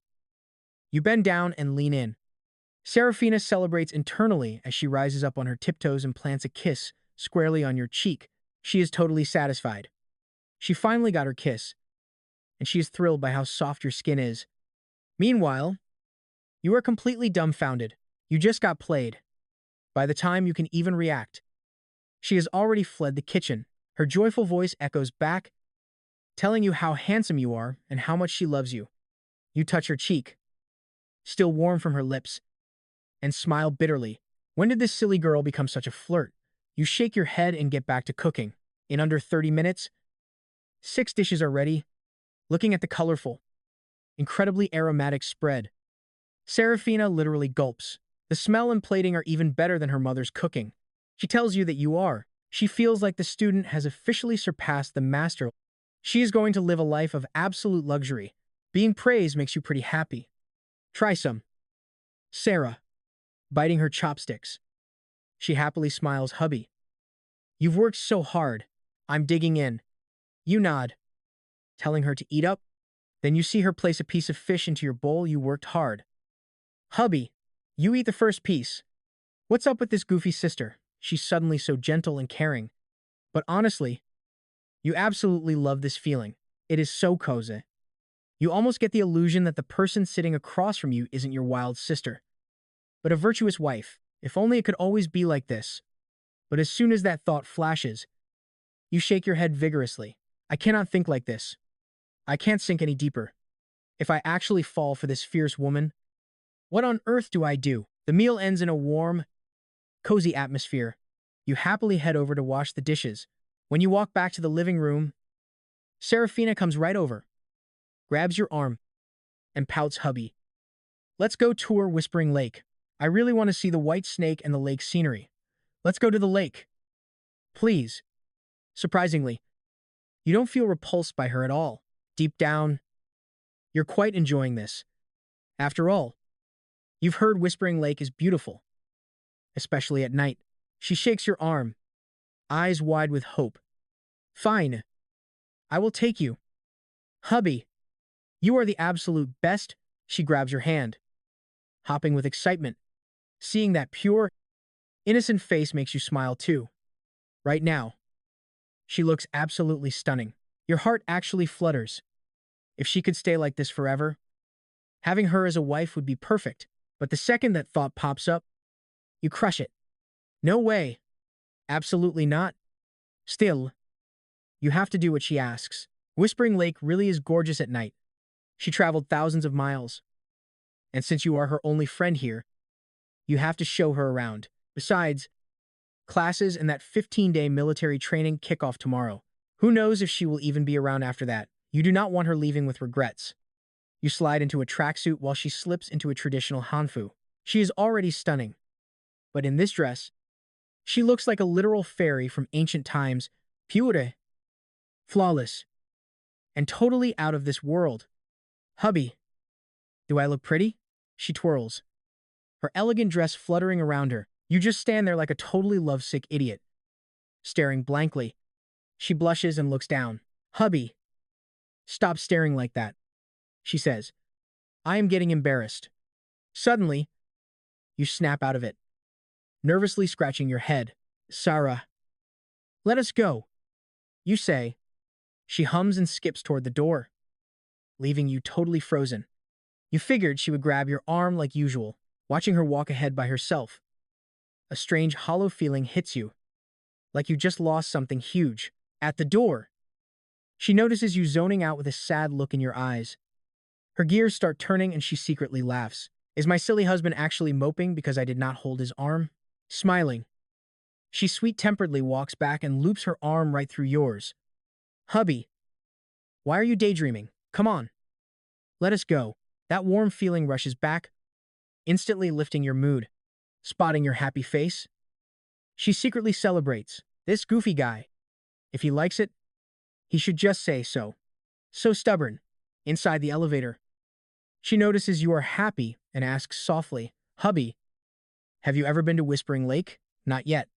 you bend down and lean in. Serafina celebrates internally as she rises up on her tiptoes and plants a kiss squarely on your cheek. She is totally satisfied. She finally got her kiss, and she is thrilled by how soft your skin is. Meanwhile, you are completely dumbfounded. You just got played. By the time you can even react, she has already fled the kitchen. Her joyful voice echoes back, telling you how handsome you are and how much she loves you. You touch her cheek, still warm from her lips, and smile bitterly. When did this silly girl become such a flirt? You shake your head and get back to cooking. In under 30 minutes, 6 dishes are ready. Looking at the colorful, incredibly aromatic spread, Serafina literally gulps. The smell and plating are even better than her mother's cooking. She tells you that you are. She feels like the student has officially surpassed the master. She is going to live a life of absolute luxury. Being praised makes you pretty happy. Try some. Sarah, biting her chopsticks. She happily smiles, hubby. You've worked so hard. I'm digging in. You nod, telling her to eat up. Then you see her place a piece of fish into your bowl. You worked hard. Hubby, you eat the first piece. What's up with this goofy sister? She's suddenly so gentle and caring. But honestly, you absolutely love this feeling. It is so cozy. You almost get the illusion that the person sitting across from you isn't your wild sister, but a virtuous wife. If only it could always be like this. But as soon as that thought flashes, you shake your head vigorously. I cannot think like this. I can't sink any deeper. If I actually fall for this fierce woman, what on earth do I do? The meal ends in a warm, cozy atmosphere. You happily head over to wash the dishes. When you walk back to the living room, Serafina comes right over, grabs your arm, and pouts, hubby. Let's go tour Whispering Lake. I really want to see the white snake and the lake scenery. Let's go to the lake. Please. Surprisingly, you don't feel repulsed by her at all. Deep down, you're quite enjoying this. After all, you've heard Whispering Lake is beautiful, especially at night. She shakes your arm, eyes wide with hope. Fine. I will take you. Hubby, you are the absolute best. She grabs your hand, hopping with excitement. Seeing that pure, innocent face makes you smile too. Right now, she looks absolutely stunning. Your heart actually flutters. If she could stay like this forever, having her as a wife would be perfect. But the second that thought pops up, you crush it. No way. Absolutely not. Still, you have to do what she asks. Whispering Lake really is gorgeous at night. She traveled thousands of miles. And since you are her only friend here, you have to show her around. Besides, classes and that 15-day military training kick off tomorrow. Who knows if she will even be around after that. You do not want her leaving with regrets. You slide into a tracksuit while she slips into a traditional hanfu. She is already stunning. But in this dress, she looks like a literal fairy from ancient times, pure, flawless, and totally out of this world. Hubby, do I look pretty? She twirls, her elegant dress fluttering around her. You just stand there like a totally lovesick idiot, staring blankly. She blushes and looks down. Hubby, stop staring like that, she says. I am getting embarrassed. Suddenly, you snap out of it, nervously scratching your head. Sarah, let us go, you say. She hums and skips toward the door, leaving you totally frozen. You figured she would grab your arm like usual, watching her walk ahead by herself. A strange, hollow feeling hits you, like you just lost something huge. At the door, she notices you zoning out with a sad look in your eyes. Her gears start turning and she secretly laughs. Is my silly husband actually moping because I did not hold his arm? Smiling, she sweet-temperedly walks back and loops her arm right through yours. Hubby, why are you daydreaming? Come on, let us go. That warm feeling rushes back, instantly lifting your mood. Spotting your happy face, she secretly celebrates. This goofy guy. If he likes it, he should just say so. So stubborn. Inside the elevator, she notices you are happy and asks softly, Hubby, have you ever been to Whispering Lake? Not yet.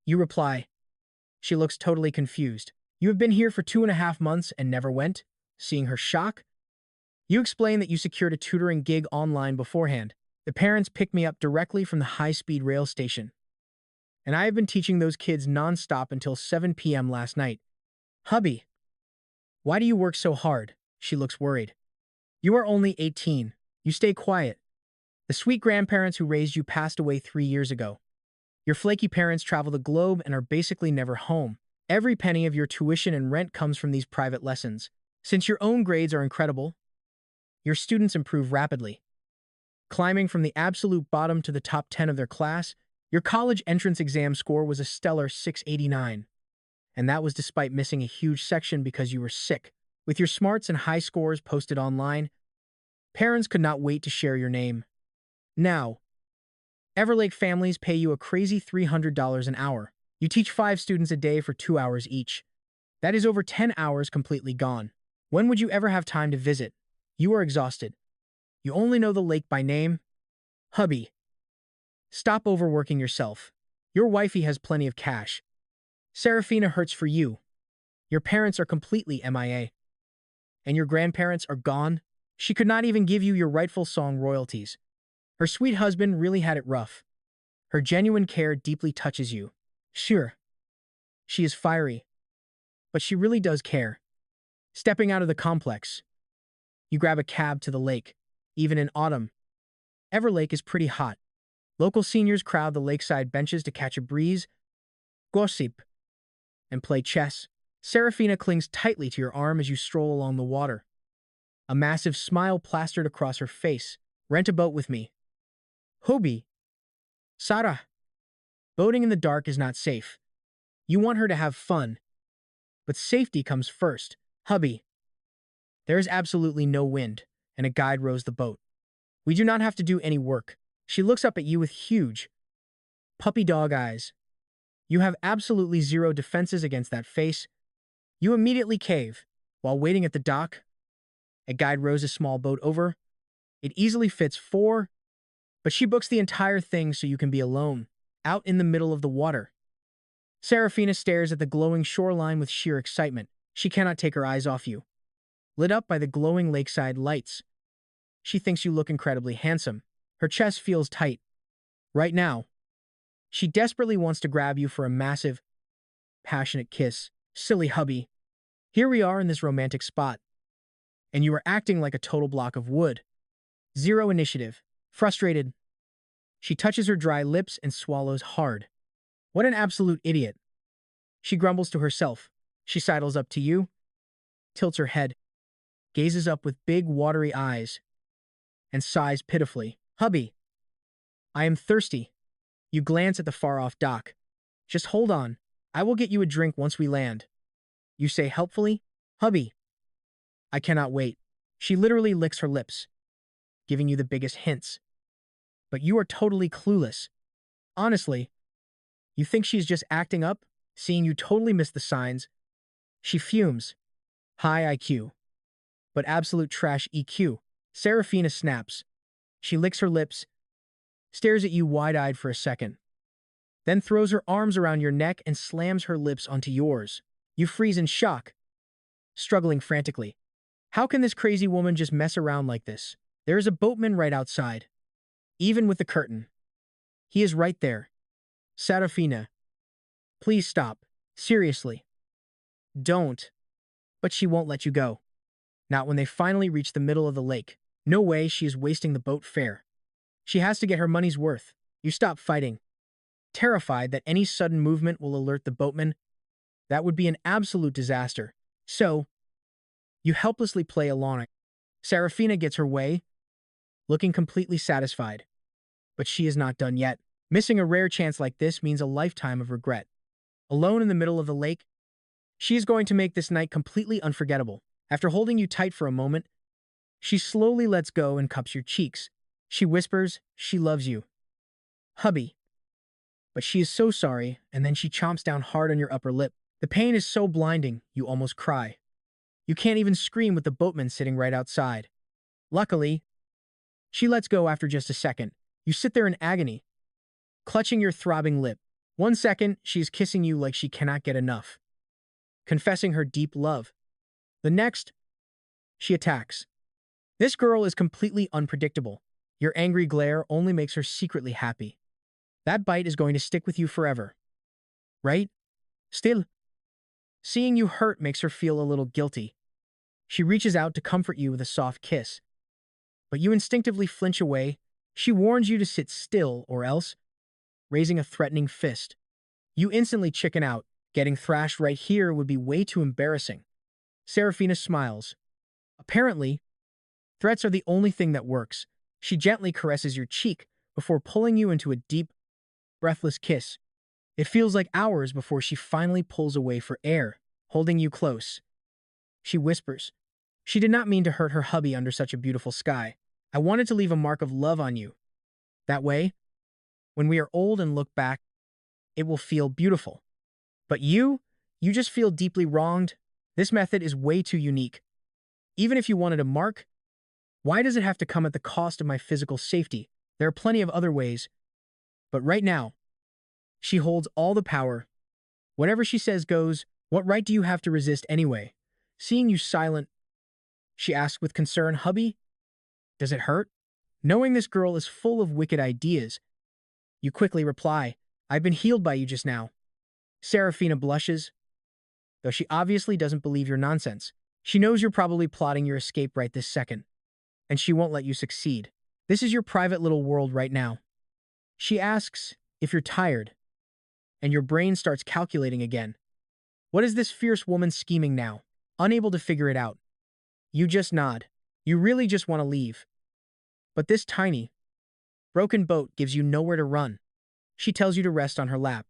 You reply. She looks totally confused. You have been here for 2.5 months and never went? Seeing her shock, you explain that you secured a tutoring gig online beforehand. The parents picked me up directly from the high-speed rail station, and I have been teaching those kids non-stop until 7 p.m. last night. Hubby, why do you work so hard? She looks worried. You are only 18. You stay quiet. The sweet grandparents who raised you passed away 3 years ago. Your flaky parents travel the globe and are basically never home. Every penny of your tuition and rent comes from these private lessons. Since your own grades are incredible, your students improve rapidly, climbing from the absolute bottom to the top 10 of their class. Your college entrance exam score was a stellar 689, and that was despite missing a huge section because you were sick. With your smarts and high scores posted online, parents could not wait to share your name. Now, Everlake families pay you a crazy $300 an hour. You teach 5 students a day for 2 hours each. That is over 10 hours completely gone. When would you ever have time to visit? You are exhausted. You only know the lake by name. Hubby, stop overworking yourself. Your wifey has plenty of cash. Serafina hurts for you. Your parents are completely MIA. And your grandparents are gone. She could not even give you your rightful song royalties. Her sweet husband really had it rough. Her genuine care deeply touches you. Sure, she is fiery, but she really does care. Stepping out of the complex, you grab a cab to the lake. Even in autumn, Everlake is pretty hot. Local seniors crowd the lakeside benches to catch a breeze, gossip, and play chess. Serafina clings tightly to your arm as you stroll along the water, a massive smile plastered across her face. Rent a boat with me. Hobie. Sarah. Boating in the dark is not safe. You want her to have fun, but safety comes first. Hubby. There is absolutely no wind, and a guide rows the boat. We do not have to do any work. She looks up at you with huge, puppy dog eyes. You have absolutely zero defenses against that face. You immediately cave. While waiting at the dock, a guide rows a small boat over. It easily fits 4, but she books the entire thing so you can be alone, out in the middle of the water. Serafina stares at the glowing shoreline with sheer excitement. She cannot take her eyes off you. Lit up by the glowing lakeside lights, she thinks you look incredibly handsome. Her chest feels tight. Right now, she desperately wants to grab you for a massive, passionate kiss. Silly hubby. Here we are in this romantic spot, and you are acting like a total block of wood. Zero initiative. Frustrated, she touches her dry lips and swallows hard. What an absolute idiot. She grumbles to herself. She sidles up to you, tilts her head, gazes up with big watery eyes, and sighs pitifully. Hubby, I am thirsty. You glance at the far-off dock. Just hold on. I will get you a drink once we land. You say helpfully, Hubby, I cannot wait. She literally licks her lips, giving you the biggest hints. But you are totally clueless. Honestly, you think she's just acting up, seeing you totally miss the signs. She fumes. High IQ. but absolute trash EQ. Serafina snaps. She licks her lips, stares at you wide-eyed for a second, then throws her arms around your neck and slams her lips onto yours. You freeze in shock, struggling frantically. How can this crazy woman just mess around like this? There is a boatman right outside, even with the curtain. He is right there. Serafina, please stop. Seriously. Don't. But she won't let you go. Not when they finally reach the middle of the lake. No way she is wasting the boat fare. She has to get her money's worth. You stop fighting, terrified that any sudden movement will alert the boatman. That would be an absolute disaster. So, you helplessly play along. Serafina gets her way, looking completely satisfied. But she is not done yet. Missing a rare chance like this means a lifetime of regret. Alone in the middle of the lake, she is going to make this night completely unforgettable. After holding you tight for a moment, she slowly lets go and cups your cheeks. She whispers, she loves you. Hubby. But she is so sorry, and then she chomps down hard on your upper lip. The pain is so blinding, you almost cry. You can't even scream with the boatman sitting right outside. Luckily, she lets go after just a second. You sit there in agony, clutching your throbbing lip. 1 second, she is kissing you like she cannot get enough, confessing her deep love. The next, she attacks. This girl is completely unpredictable. Your angry glare only makes her secretly happy. That bite is going to stick with you forever. Right? Still, seeing you hurt makes her feel a little guilty. She reaches out to comfort you with a soft kiss. But you instinctively flinch away. She warns you to sit still or else, raising a threatening fist. You instantly chicken out. Getting thrashed right here would be way too embarrassing. Serafina smiles. Apparently, threats are the only thing that works. She gently caresses your cheek before pulling you into a deep, breathless kiss. It feels like hours before she finally pulls away for air, holding you close. She whispers. She did not mean to hurt her hubby under such a beautiful sky. I wanted to leave a mark of love on you. That way, when we are old and look back, it will feel beautiful. But you just feel deeply wronged. This method is way too unique. Even if you wanted a mark, why does it have to come at the cost of my physical safety? There are plenty of other ways. But right now, she holds all the power. Whatever she says goes. What right do you have to resist anyway? Seeing you silent, she asks with concern, Hubby, does it hurt? Knowing this girl is full of wicked ideas, you quickly reply, I've been healed by you just now. Serafina blushes, though she obviously doesn't believe your nonsense. She knows you're probably plotting your escape right this second, and she won't let you succeed. This is your private little world right now. She asks if you're tired, and your brain starts calculating again. What is this fierce woman scheming now? Unable to figure it out. You just nod. You really just want to leave. But this tiny, broken boat gives you nowhere to run. She tells you to rest on her lap,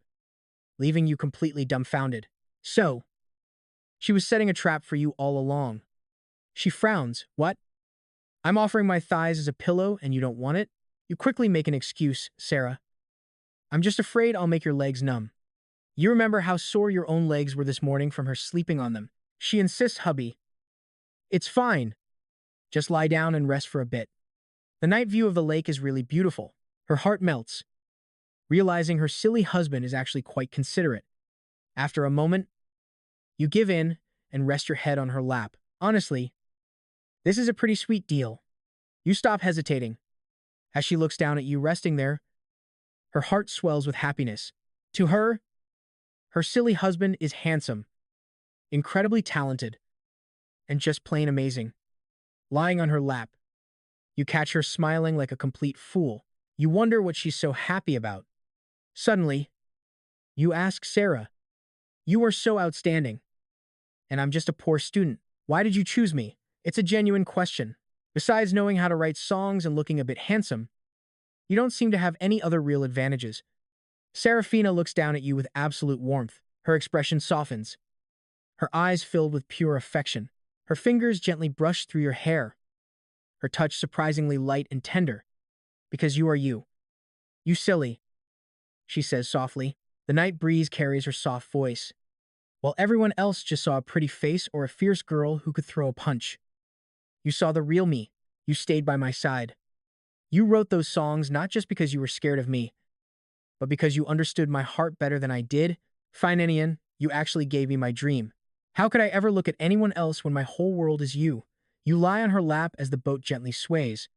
leaving you completely dumbfounded. So, she was setting a trap for you all along. She frowns. What? I'm offering my thighs as a pillow and you don't want it? You quickly make an excuse, Sarah. I'm just afraid I'll make your legs numb. You remember how sore your own legs were this morning from her sleeping on them. She insists, Hubby. It's fine. Just lie down and rest for a bit. The night view of the lake is really beautiful. Her heart melts, realizing her silly husband is actually quite considerate. After a moment, you give in and rest your head on her lap. Honestly, this is a pretty sweet deal. You stop hesitating. As she looks down at you resting there, her heart swells with happiness. To her silly husband is handsome, incredibly talented, and just plain amazing. Lying on her lap, you catch her smiling like a complete fool. You wonder what she's so happy about. Suddenly, you ask Sarah, you are so outstanding, and I'm just a poor student. Why did you choose me? It's a genuine question. Besides knowing how to write songs and looking a bit handsome, you don't seem to have any other real advantages. Serafina looks down at you with absolute warmth. Her expression softens, her eyes filled with pure affection. Her fingers gently brush through your hair, her touch surprisingly light and tender. Because you are you. You silly, she says softly. The night breeze carries her soft voice, while everyone else just saw a pretty face or a fierce girl who could throw a punch. You saw the real me. You stayed by my side. You wrote those songs not just because you were scared of me, but because you understood my heart better than I did. Finanian, you actually gave me my dream. How could I ever look at anyone else when my whole world is you? You lie on her lap as the boat gently sways,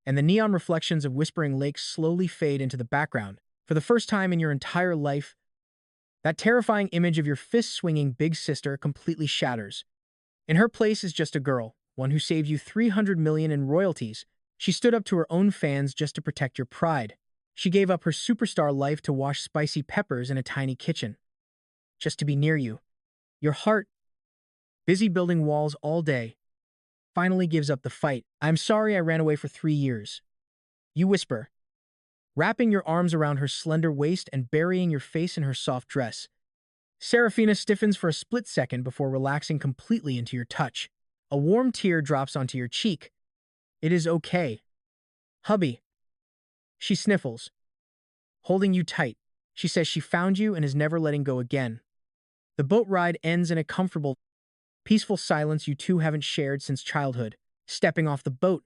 and the neon reflections of Whispering Lakes slowly fade into the background. For the first time in your entire life, that terrifying image of your fist-swinging big sister completely shatters. In her place is just a girl, one who saved you 300 million in royalties. She stood up to her own fans just to protect your pride. She gave up her superstar life to wash spicy peppers in a tiny kitchen, just to be near you. Your heart, busy building walls all day, finally gives up the fight. I'm sorry I ran away for 3 years. You whisper, wrapping your arms around her slender waist and burying your face in her soft dress. Serafina stiffens for a split second before relaxing completely into your touch. A warm tear drops onto your cheek. It is okay. Hubby. She sniffles, holding you tight. She says she found you and is never letting go again. The boat ride ends in a comfortable, peaceful silence you two haven't shared since childhood. Stepping off the boat,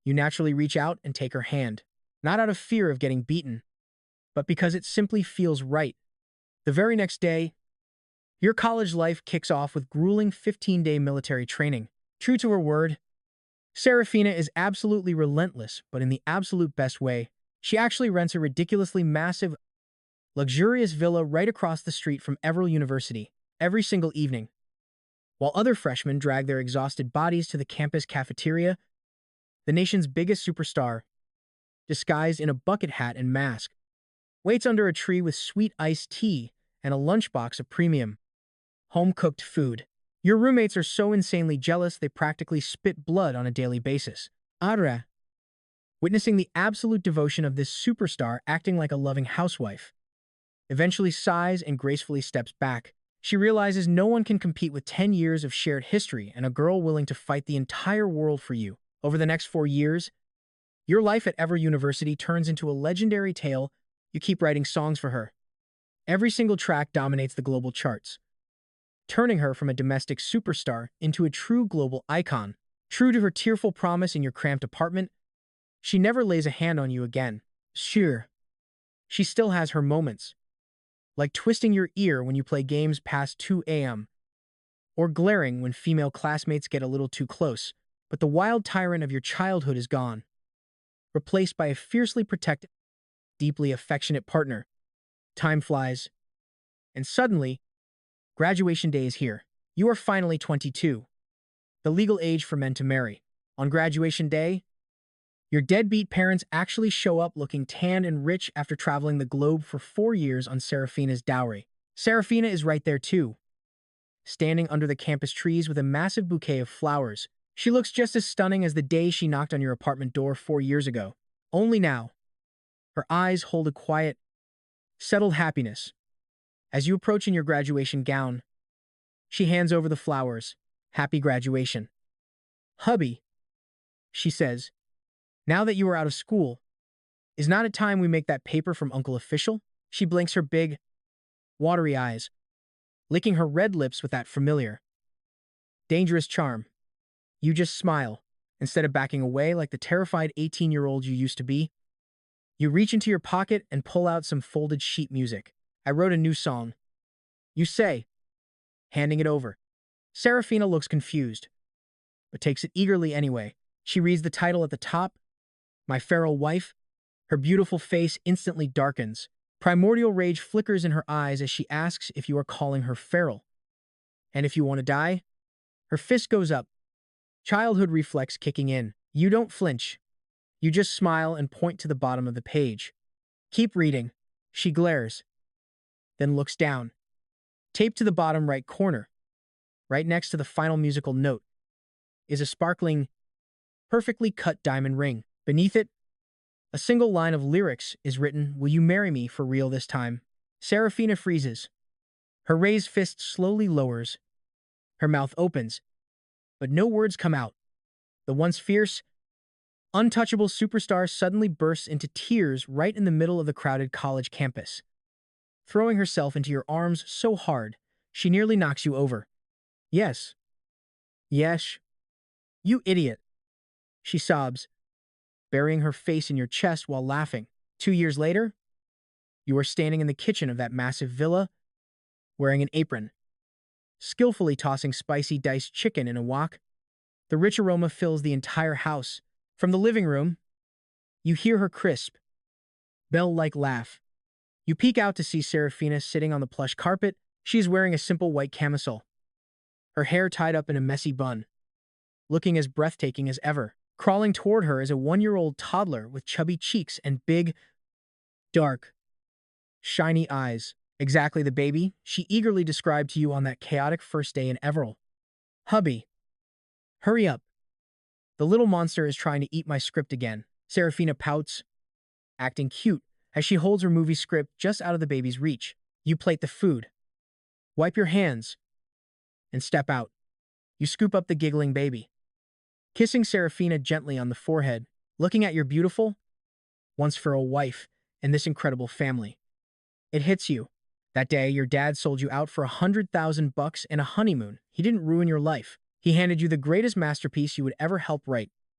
you naturally reach out and take her hand. Not out of fear of getting beaten, but because it simply feels right. The very next day, your college life kicks off with grueling 15-day military training. True to her word, Serafina is absolutely relentless, but in the absolute best way. She actually rents a ridiculously massive, luxurious villa right across the street from Everett University every single evening. While other freshmen drag their exhausted bodies to the campus cafeteria, the nation's biggest superstar, disguised in a bucket hat and mask, waits under a tree with sweet iced tea and a lunchbox of premium, home-cooked food. Your roommates are so insanely jealous they practically spit blood on a daily basis. Adra, witnessing the absolute devotion of this superstar acting like a loving housewife, eventually sighs and gracefully steps back. She realizes no one can compete with 10 years of shared history and a girl willing to fight the entire world for you. Over the next 4 years, your life at Everett University turns into a legendary tale. You keep writing songs for her. Every single track dominates the global charts, turning her from a domestic superstar into a true global icon. True to her tearful promise in your cramped apartment, she never lays a hand on you again. Sure, she still has her moments, like twisting your ear when you play games past 2 a.m., or glaring when female classmates get a little too close, but the wild tyrant of your childhood is gone, replaced by a fiercely protective, deeply affectionate partner. Time flies, and suddenly, graduation day is here. You are finally 22, the legal age for men to marry. On graduation day, your deadbeat parents actually show up looking tanned and rich after traveling the globe for 4 years on Serafina's dowry. Serafina is right there too, standing under the campus trees with a massive bouquet of flowers. She looks just as stunning as the day she knocked on your apartment door 4 years ago. Only now, her eyes hold a quiet, settled happiness. As you approach in your graduation gown, she hands over the flowers. Happy graduation. Hubby, she says, now that you are out of school, is not it time we make that paper from Uncle official? She blinks her big, watery eyes, licking her red lips with that familiar, dangerous charm. You just smile. Instead of backing away like the terrified 18-year-old you used to be, you reach into your pocket and pull out some folded sheet music. I wrote a new song, you say, handing it over. Serafina looks confused, but takes it eagerly anyway. She reads the title at the top, My Feral Wife. Her beautiful face instantly darkens. Primordial rage flickers in her eyes as she asks if you are calling her feral. And if you want to die? Her fist goes up, childhood reflex kicking in. You don't flinch. You just smile and point to the bottom of the page. Keep reading. She glares, then looks down. Taped to the bottom right corner, right next to the final musical note, is a sparkling, perfectly cut diamond ring. Beneath it, a single line of lyrics is written, Will you marry me for real this time? Serafina freezes. Her raised fist slowly lowers. Her mouth opens, but no words come out. The once fierce, untouchable superstar suddenly bursts into tears right in the middle of the crowded college campus, throwing herself into your arms so hard, she nearly knocks you over. Yes. Yes. You idiot, she sobs, burying her face in your chest while laughing. 2 years later, you are standing in the kitchen of that massive villa, wearing an apron, skillfully tossing spicy diced chicken in a wok. The rich aroma fills the entire house. From the living room, you hear her crisp, bell-like laugh. You peek out to see Serafina sitting on the plush carpet. She is wearing a simple white camisole, her hair tied up in a messy bun, looking as breathtaking as ever. Crawling toward her is a 1-year-old toddler with chubby cheeks and big, dark, shiny eyes. Exactly the baby she eagerly described to you on that chaotic first day in Everil. Hubby, hurry up. The little monster is trying to eat my script again. Serafina pouts, acting cute, as she holds her movie script just out of the baby's reach. You plate the food, wipe your hands, and step out. You scoop up the giggling baby, kissing Serafina gently on the forehead, looking at your beautiful, once-for-all wife and this incredible family. It hits you. That day, your dad sold you out for $100,000 and a honeymoon. He didn't ruin your life. He handed you the greatest masterpiece you would ever help write.